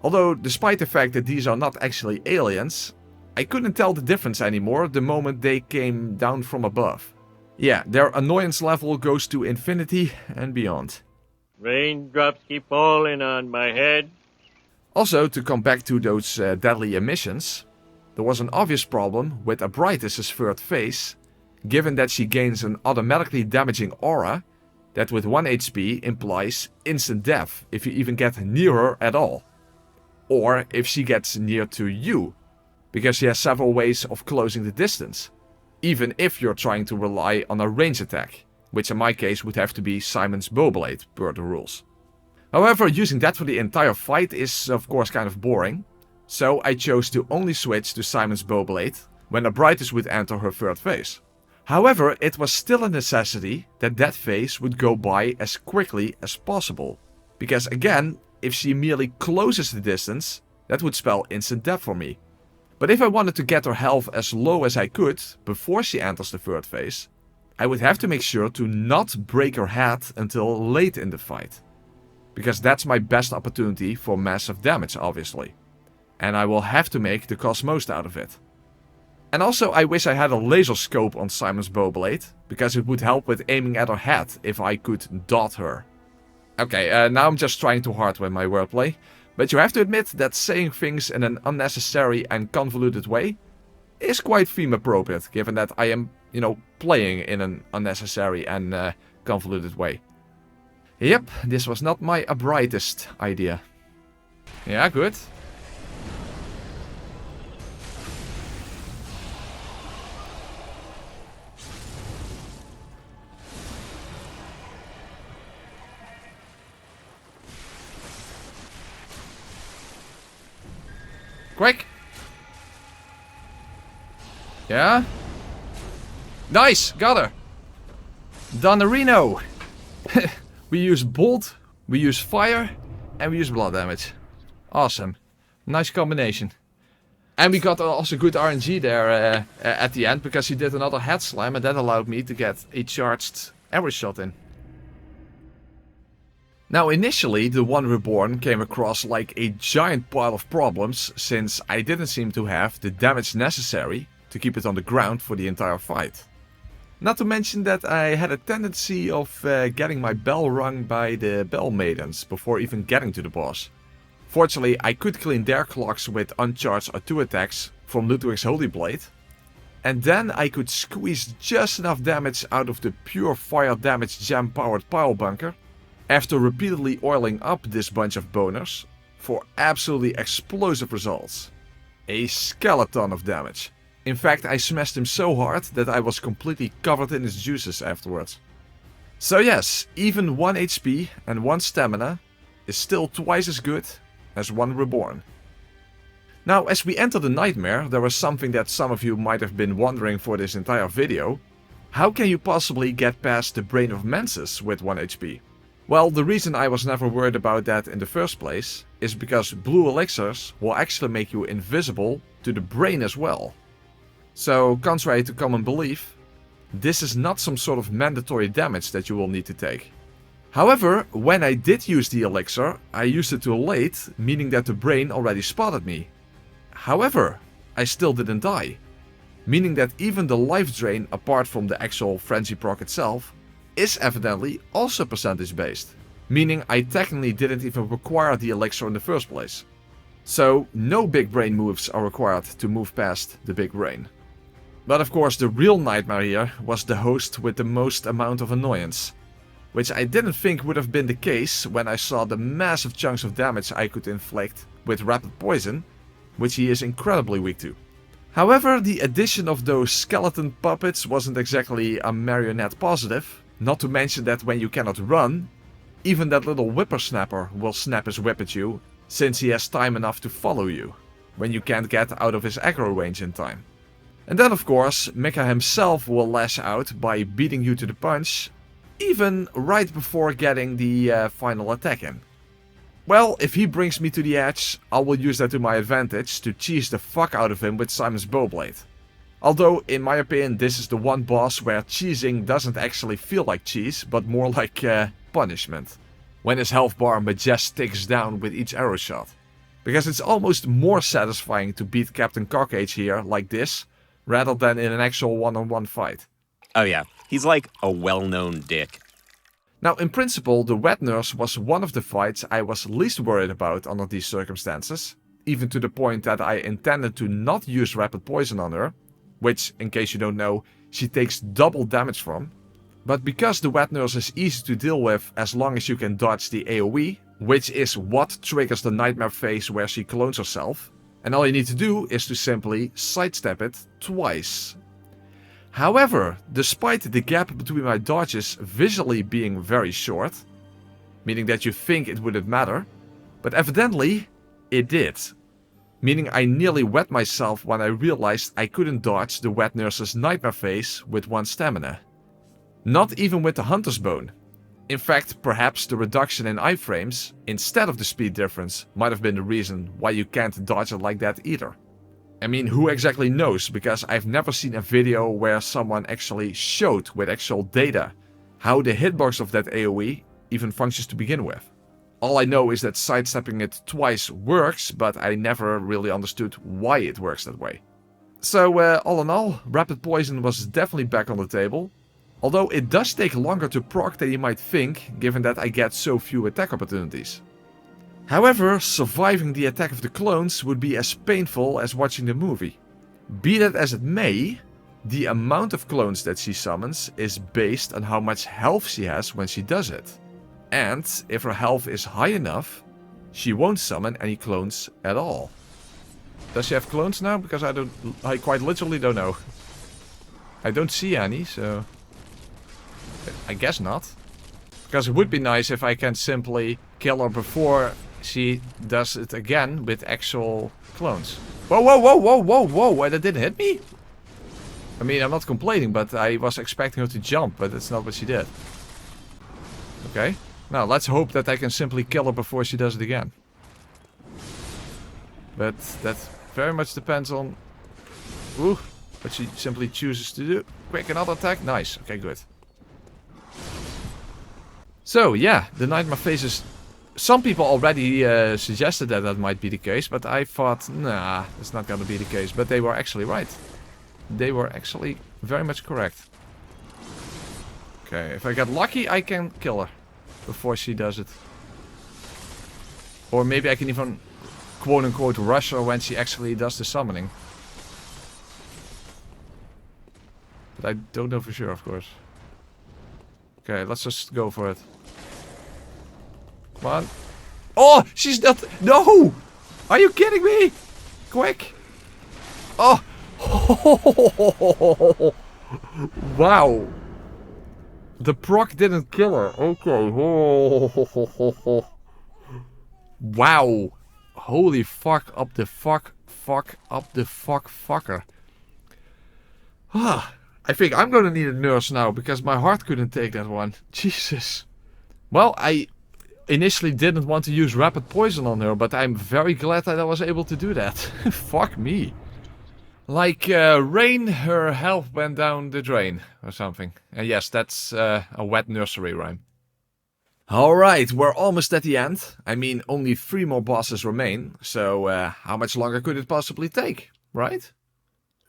Although, despite the fact that these are not actually aliens, I couldn't tell the difference anymore the moment they came down from above. Yeah, their annoyance level goes to infinity and beyond. Raindrops keep falling on my head. Also, to come back to those deadly emissions, there was an obvious problem with Abritus' third phase, given that she gains an automatically damaging aura that with 1 HP implies instant death if you even get near her at all. Or if she gets near to you, because she has several ways of closing the distance, even if you're trying to rely on a range attack, which in my case would have to be Simon's Bowblade per the rules. However, using that for the entire fight is of course kind of boring, so I chose to only switch to Simon's Bowblade when Abritus would enter her third phase. However, it was still a necessity that that phase would go by as quickly as possible, because again, if she merely closes the distance, that would spell instant death for me. But if I wanted to get her health as low as I could before she enters the third phase, I would have to make sure to not break her head until late in the fight. Because that's my best opportunity for massive damage, obviously. And I will have to make the cosmos out of it. And also I wish I had a laser scope on Simon's Bowblade, because it would help with aiming at her head if I could dot her. Okay, now I'm just trying too hard with my wordplay, but you have to admit that saying things in an unnecessary and convoluted way is quite theme appropriate, given that I am, playing in an unnecessary and convoluted way. Yep, this was not my brightest idea. Yeah, good. Quick! Yeah? Nice! Got her! Donnerino! We use bolt, we use fire, and we use blood damage. Awesome. Nice combination. And we got also good RNG there at the end, because he did another head slam, and that allowed me to get a charged arrow shot in. Now initially the One Reborn came across like a giant pile of problems, since I didn't seem to have the damage necessary to keep it on the ground for the entire fight. Not to mention that I had a tendency of getting my bell rung by the Bell Maidens before even getting to the boss. Fortunately I could clean their clocks with uncharged R2 attacks from Ludwig's Holy Blade, and then I could squeeze just enough damage out of the pure fire damage gem powered pile bunker after repeatedly oiling up this bunch of boners for absolutely explosive results. A skeleton of damage. In fact, I smashed him so hard that I was completely covered in his juices afterwards. So yes, even 1 HP and 1 stamina is still twice as good as One Reborn. Now, as we enter the nightmare, there was something that some of you might have been wondering for this entire video. How can you possibly get past the Brain of Menses with 1 HP? Well, the reason I was never worried about that in the first place is because blue elixirs will actually make you invisible to the brain as well. So, contrary to common belief, this is not some sort of mandatory damage that you will need to take. However, when I did use the elixir, I used it too late, meaning that the brain already spotted me. However, I still didn't die, meaning that even the life drain apart from the actual frenzy proc itself is evidently also percentage based, meaning I technically didn't even require the elixir in the first place. So no big brain moves are required to move past the big brain. But of course the real nightmare here was the host with the most amount of annoyance, which I didn't think would have been the case when I saw the massive chunks of damage I could inflict with rapid poison, which he is incredibly weak to. However, the addition of those skeleton puppets wasn't exactly a marionette positive. Not to mention that when you cannot run, even that little whippersnapper will snap his whip at you, since he has time enough to follow you, when you can't get out of his aggro range in time. And then of course, Mecha himself will lash out by beating you to the punch, even right before getting the final attack in. Well, if he brings me to the edge, I will use that to my advantage to cheese the fuck out of him with Simon's Bowblade. Although, in my opinion, this is the one boss where cheesing doesn't actually feel like cheese, but more like punishment. When his health bar just ticks down with each arrow shot. Because it's almost more satisfying to beat Captain Cockage here, like this, rather than in an actual one-on-one fight. Oh yeah, he's like a well-known dick. Now, in principle, the Wet Nurse was one of the fights I was least worried about under these circumstances, even to the point that I intended to not use Rapid Poison on her, which, in case you don't know, she takes double damage from. But because the Wet Nurse is easy to deal with as long as you can dodge the AoE, which is what triggers the nightmare phase where she clones herself, and all you need to do is to simply sidestep it twice. However, despite the gap between my dodges visually being very short, meaning that you think it wouldn't matter, but evidently it did. Meaning I nearly wet myself when I realized I couldn't dodge the Wet Nurse's nightmare phase with one stamina. Not even with the Hunter's Bone. In fact, perhaps the reduction in iframes, instead of the speed difference, might have been the reason why you can't dodge it like that either. I mean, who exactly knows, because I've never seen a video where someone actually showed with actual data how the hitbox of that AoE even functions to begin with. All I know is that sidestepping it twice works, but I never really understood why it works that way. So all in all, Rapid Poison was definitely back on the table. Although it does take longer to proc than you might think, given that I get so few attack opportunities. However, surviving the attack of the clones would be as painful as watching the movie. Be that as it may, the amount of clones that she summons is based on how much health she has when she does it. And if her health is high enough, she won't summon any clones at all. Does she have clones now? Because I quite literally don't know. I don't see any, so I guess not. Because it would be nice if I can simply kill her before she does it again with actual clones. Whoa, whoa, whoa, whoa, whoa, whoa, that didn't hit me? I mean, I'm not complaining, but I was expecting her to jump, but that's not what she did. Okay, now let's hope that I can simply kill her before she does it again. But that very much depends on what she simply chooses to do. Quick, another attack, nice, okay, good. So yeah, the nightmare phases. Some people already suggested that that might be the case, but I thought, nah, it's not gonna be the case. But they were actually right. They were actually very much correct. Okay, if I get lucky, I can kill her before she does it. Or maybe I can even quote-unquote rush her when she actually does the summoning. But I don't know for sure, of course. Okay, let's just go for it. Come on. Oh, she's not. No! Are you kidding me? Quick. Oh. Wow. The proc didn't kill her. Okay. Wow. Holy fuck up the fuck up the fucker. Ah. I think I'm gonna need a nurse now, because my heart couldn't take that one. Jesus. Well, I initially didn't want to use Rapid Poison on her, but I'm very glad that I was able to do that. Fuck me. Like rain, her health went down the drain, or something. And yes, that's a wet nursery rhyme. Alright, we're almost at the end. I mean, only 3 more bosses remain, so how much longer could it possibly take, right?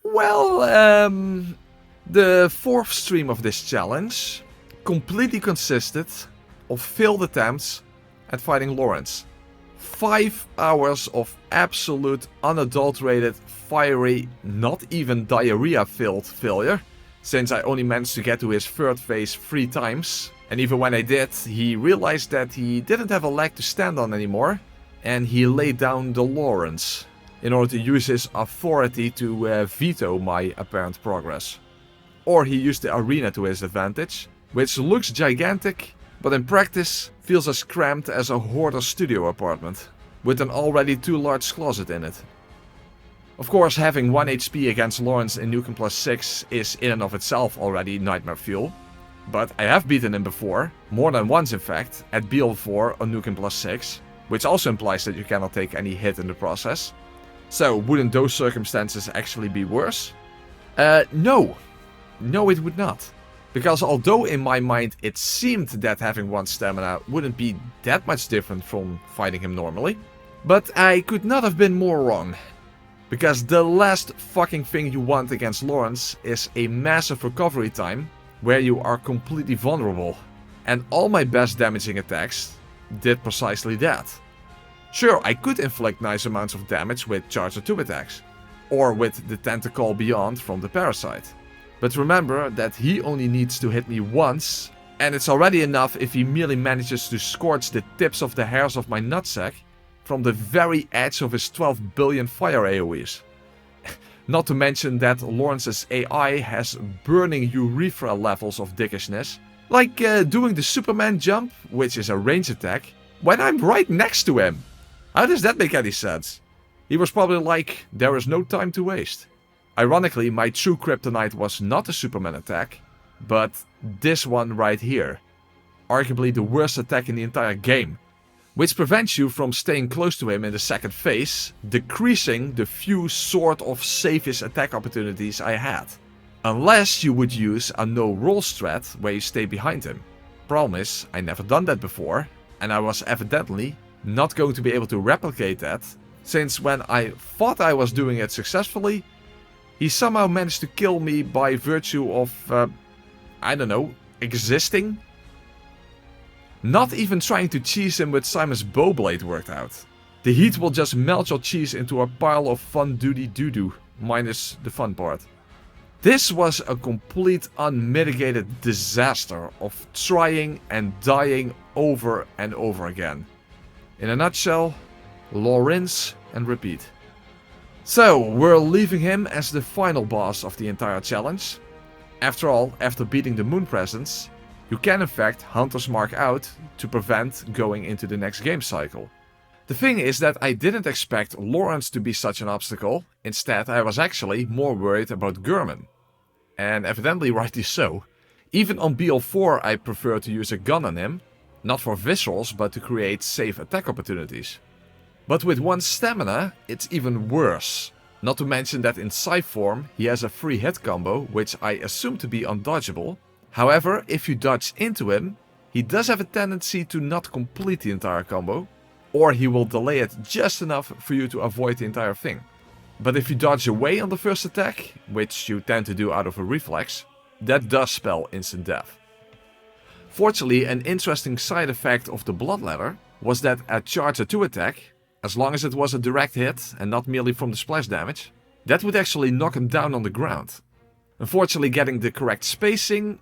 Well, the 4th stream of this challenge completely consisted of failed attempts at fighting Lawrence. 5 hours of absolute unadulterated, fiery, not even diarrhea-filled failure, since I only managed to get to his 3rd phase 3 times. And even when I did, he realized that he didn't have a leg to stand on anymore, and he laid down the Lawrence. in order to use his authority to veto my apparent progress. Or he used the arena to his advantage, which looks gigantic, but in practice feels as cramped as a hoarder studio apartment, with an already too large closet in it. Of course, having 1 HP against Lawrence in NG+6 is in and of itself already nightmare fuel, but I have beaten him before, more than once in fact, at BL4 on NG+6, which also implies that you cannot take any hit in the process. So, wouldn't those circumstances actually be worse? No. No, it would not. Because although in my mind it seemed that having 1 stamina wouldn't be that much different from fighting him normally, but I could not have been more wrong. Because the last fucking thing you want against Lawrence is a massive recovery time where you are completely vulnerable. And all my best damaging attacks did precisely that. Sure, I could inflict nice amounts of damage with Charger 2 attacks, or with the Tentacle Beyond from the Parasite. But remember that he only needs to hit me once, and it's already enough if he merely manages to scorch the tips of the hairs of my nutsack from the very edge of his 12 billion fire AoEs. Not to mention that Lawrence's AI has burning urethra levels of dickishness, like doing the Superman jump, which is a range attack, when I'm right next to him. How does that make any sense? He was probably like, there is no time to waste. Ironically, my true kryptonite was not a Superman attack, but this one right here. Arguably the worst attack in the entire game, which prevents you from staying close to him in the second phase, decreasing the few sort of safest attack opportunities I had. Unless you would use a no-roll strat where you stay behind him. Problem is, I never done that before, and I was evidently not going to be able to replicate that, since when I thought I was doing it successfully, he somehow managed to kill me by virtue of, I don't know, existing? Not even trying to cheese him with Simon's Bowblade worked out. The heat will just melt your cheese into a pile of fun duty doo-doo, minus the fun part. This was a complete unmitigated disaster of trying and dying over and over again. In a nutshell, rinse and repeat. So, we're leaving him as the final boss of the entire challenge. After all, after beating the Moon Presence, you can in fact Hunter's Mark out to prevent going into the next game cycle. The thing is that I didn't expect Lawrence to be such an obstacle, instead I was actually more worried about Gurman. And evidently rightly so. Even on BL4 I prefer to use a gun on him, not for visuals but to create safe attack opportunities. But with 1 stamina, it's even worse. Not to mention that in Psy form he has a free hit combo, which I assume to be undodgeable. However, if you dodge into him, he does have a tendency to not complete the entire combo, or he will delay it just enough for you to avoid the entire thing. But if you dodge away on the first attack, which you tend to do out of a reflex, that does spell instant death. Fortunately, an interesting side effect of the Bloodletter was that a Charger 2 attack, as long as it was a direct hit and not merely from the splash damage, that would actually knock him down on the ground. Unfortunately, getting the correct spacing,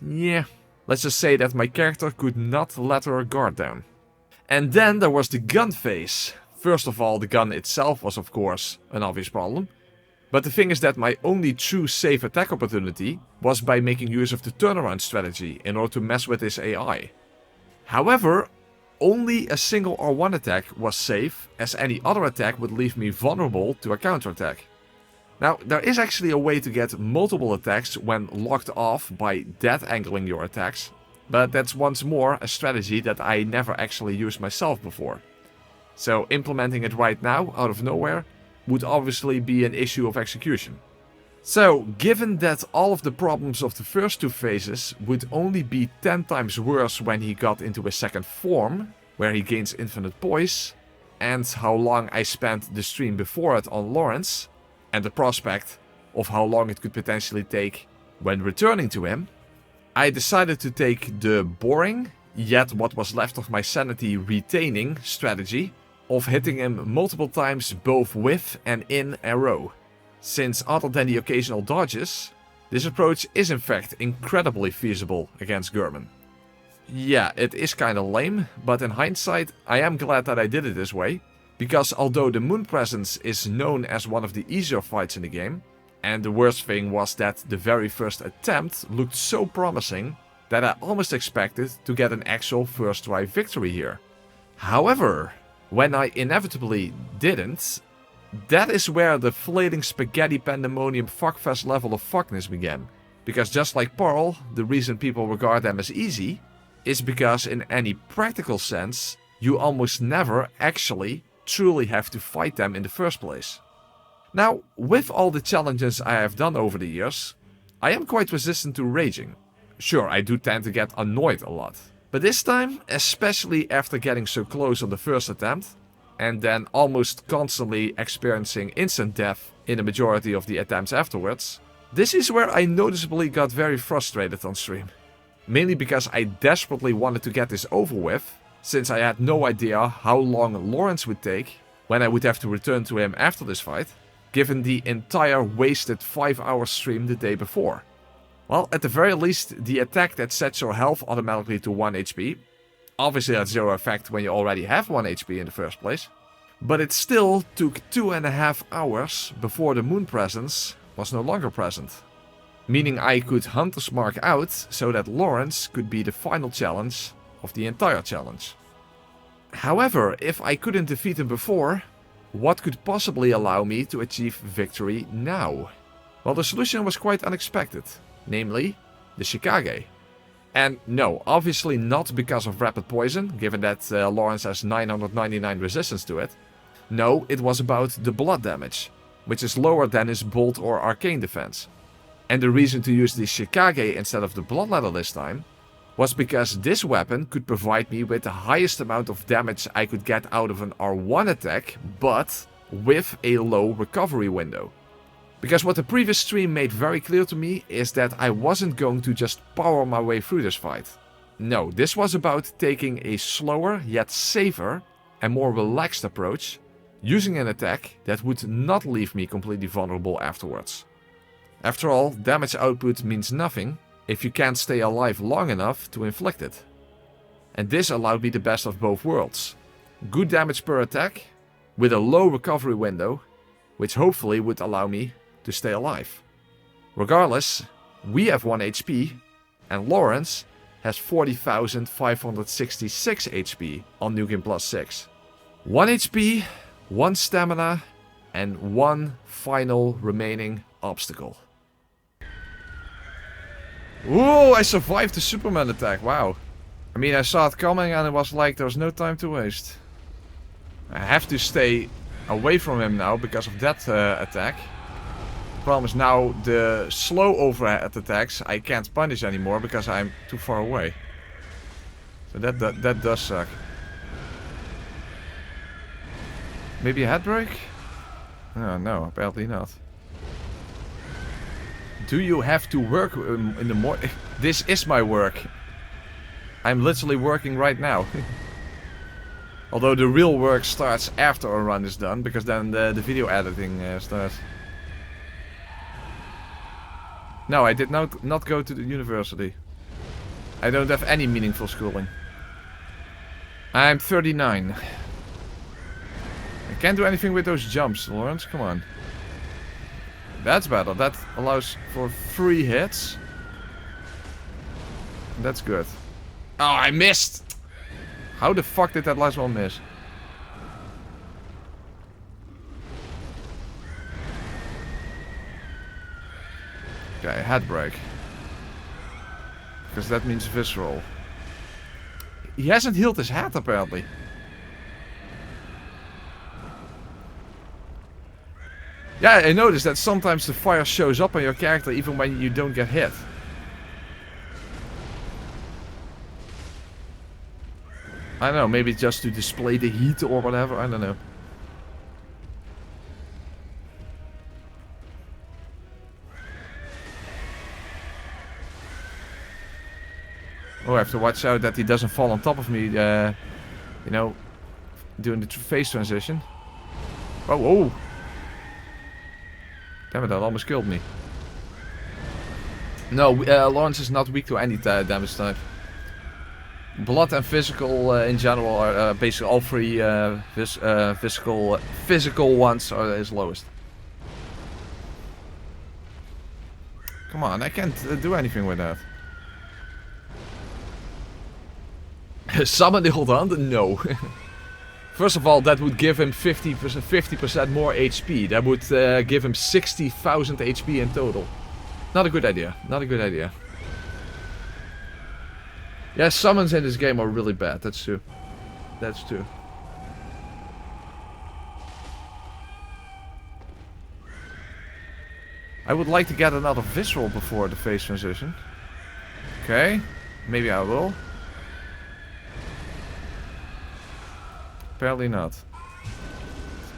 yeah, let's just say that my character could not let her guard down. And then there was the gun phase. First of all, the gun itself was of course an obvious problem. But the thing is that my only true safe attack opportunity was by making use of the turnaround strategy in order to mess with his AI. However, only a single R1 attack was safe, as any other attack would leave me vulnerable to a counterattack. Now, there is actually a way to get multiple attacks when locked off by dead angling your attacks, but that's once more a strategy that I never actually used myself before. So implementing it right now, out of nowhere, would obviously be an issue of execution. So, given that all of the problems of the first 2 phases would only be 10 times worse when he got into his second form, where he gains infinite poise, and how long I spent the stream before it on Lawrence, and the prospect of how long it could potentially take when returning to him, I decided to take the boring, yet what was left of my sanity retaining strategy of hitting him multiple times both with and in a row. Since other than the occasional dodges, this approach is in fact incredibly feasible against Gurman. Yeah, it is kinda lame, but in hindsight I am glad that I did it this way, Because although the Moon Presence is known as one of the easier fights in the game, and the worst thing was that the very first attempt looked so promising that I almost expected to get an actual first try victory here. However, when I inevitably didn't, that is where the flating spaghetti pandemonium fuckfest level of fuckness began. Because just like Pearl, the reason people regard them as easy is because in any practical sense, you almost never actually truly have to fight them in the first place. Now, with all the challenges I have done over the years, I am quite resistant to raging. Sure, I do tend to get annoyed a lot. But this time, especially after getting so close on the first attempt, and then almost constantly experiencing instant death in the majority of the attempts afterwards, this is where I noticeably got very frustrated on stream. Mainly because I desperately wanted to get this over with, since I had no idea how long Lawrence would take when I would have to return to him after this fight, given the entire wasted 5-hour stream the day before. Well, at the very least, the attack that sets your health automatically to 1 HP, obviously has zero effect when you already have 1 HP in the first place, but it still took 2.5 hours before the Moon Presence was no longer present. Meaning I could Hunter's Mark out so that Lawrence could be the final challenge of the entire challenge. However, if I couldn't defeat him before, what could possibly allow me to achieve victory now? Well, the solution was quite unexpected, namely the Shikage. And no, obviously not because of rapid poison, given that Lawrence has 999 resistance to it. No, it was about the blood damage, which is lower than his bolt or arcane defense. And the reason to use the Shikage instead of the Bloodladder this time was because this weapon could provide me with the highest amount of damage I could get out of an R1 attack, but with a low recovery window. Because what the previous stream made very clear to me is that I wasn't going to just power my way through this fight. No, this was about taking a slower yet safer and more relaxed approach, using an attack that would not leave me completely vulnerable afterwards. After all, damage output means nothing if you can't stay alive long enough to inflict it. And this allowed me the best of both worlds. Good damage per attack, with a low recovery window, which hopefully would allow me to stay alive. Regardless, we have 1 HP, and Lawrence has 40,566 HP on NG+6. 1 HP, 1 stamina, and 1 final remaining obstacle. Whoa, I survived the Superman attack, wow. I mean, I saw it coming and it was like there was no time to waste. I have to stay away from him now because of that attack. The problem is now the slow overhead attacks I can't punish anymore because I'm too far away. So that does suck. Maybe a head break? Oh no, apparently not. Do you have to work in the morning? This is my work. I'm literally working right now. Although the real work starts after a run is done, because then the video editing starts. No, I did not go to the university. I don't have any meaningful schooling. I'm 39. I can't do anything with those jumps, Lawrence. Come on. That's better. That allows for 3 hits. That's good. Oh, I missed! How the fuck did that last one miss? Okay, head break. Because that means visceral. He hasn't healed his head apparently. Yeah, I noticed that sometimes the fire shows up on your character even when you don't get hit. I don't know, maybe just to display the heat or whatever, I don't know. Oh, I have to watch out that he doesn't fall on top of me, you know, doing the phase transition. Oh, whoa! Damn it, that almost killed me. No, Lawrence is not weak to any damage type. Blood and physical in general are basically all three physical ones are his lowest. Come on, I can't do anything with that. Summon the old hand? No. First of all, that would give him 50% more HP. That would give him 60,000 HP in total. Not a good idea. Not a good idea. Yeah, summons in this game are really bad. That's true. That's true. I would like to get another visceral before the phase transition. Okay. Maybe I will. Apparently not.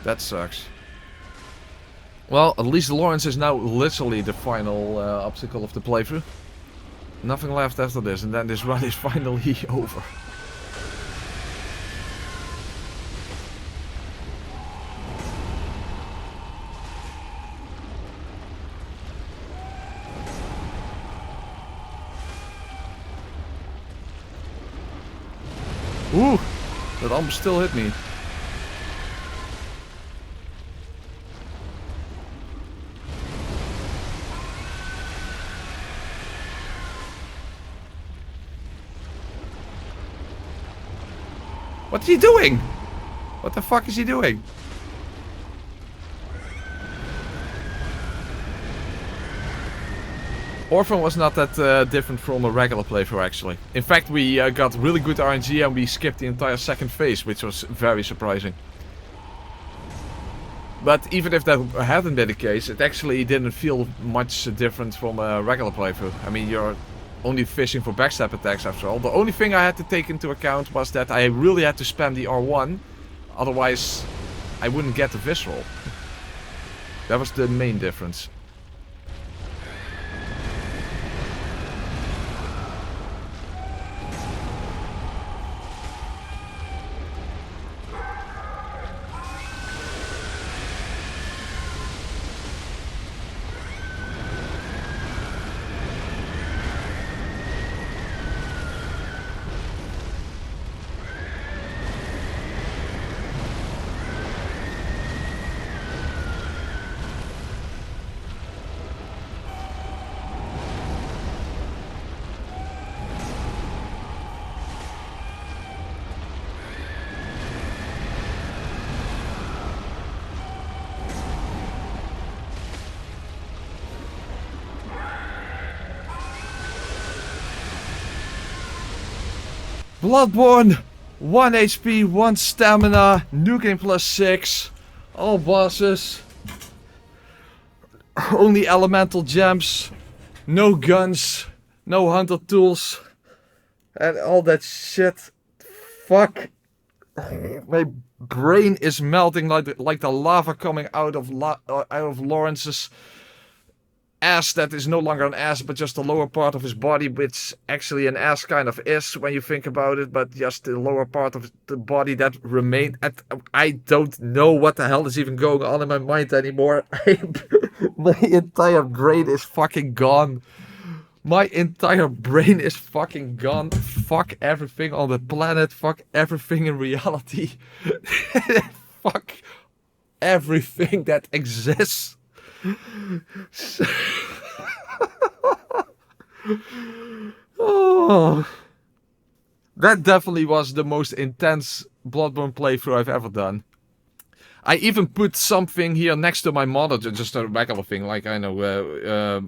That sucks. Well, at least Lawrence is now literally the final obstacle of the playthrough. Nothing left after this, and then this run is finally over. Ooh! That almost still hit me. What's he doing? What the fuck is he doing? Orphan was not that different from a regular playthrough actually. In fact, we got really good RNG and we skipped the entire second phase, which was very surprising. But even if that hadn't been the case, it actually didn't feel much different from a regular playthrough. I mean, you're only fishing for backstab attacks after all. The only thing I had to take into account was that I really had to spam the R1, otherwise I wouldn't get the visceral. That was the main difference. Bloodborne, 1 HP, 1 stamina, NG+6, all bosses, only elemental gems, no guns, no hunter tools, and all that shit. Fuck. My brain is melting like the lava coming out of Lawrence's ass that is no longer an ass but just the lower part of his body, which actually an ass kind of is when you think about it, but just the lower part of the body that remained. I don't know what the hell is even going on in my mind anymore. My entire brain is fucking gone. My entire brain is fucking gone. Fuck everything on the planet. Fuck everything in reality. Fuck everything that exists. Oh, that definitely was the most intense Bloodborne playthrough I've ever done. I even put something here next to my monitor, just a regular thing, like I know,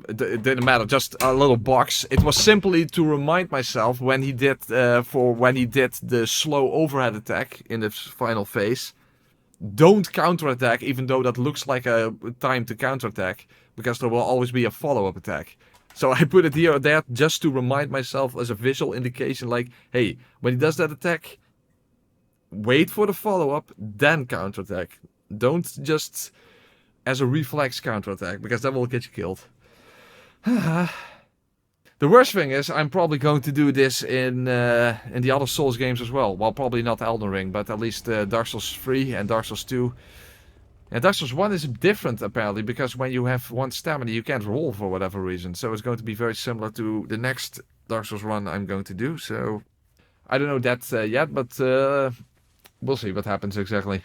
it didn't matter, just a little box. It was simply to remind myself when he did the slow overhead attack in the final phase. Don't counterattack, even though that looks like a time to counterattack, because there will always be a follow-up attack. So I put it here or there just to remind myself as a visual indication, like, hey, when he does that attack, wait for the follow-up, then counterattack. Don't just as a reflex counterattack, because that will get you killed. The worst thing is, I'm probably going to do this in the other Souls games as well. Well, probably not Elden Ring, but at least Dark Souls 3 and Dark Souls 2. And Dark Souls 1 is different, apparently, because when you have 1 stamina, you can't roll for whatever reason. So it's going to be very similar to the next Dark Souls run I'm going to do. So I don't know that yet, but we'll see what happens exactly.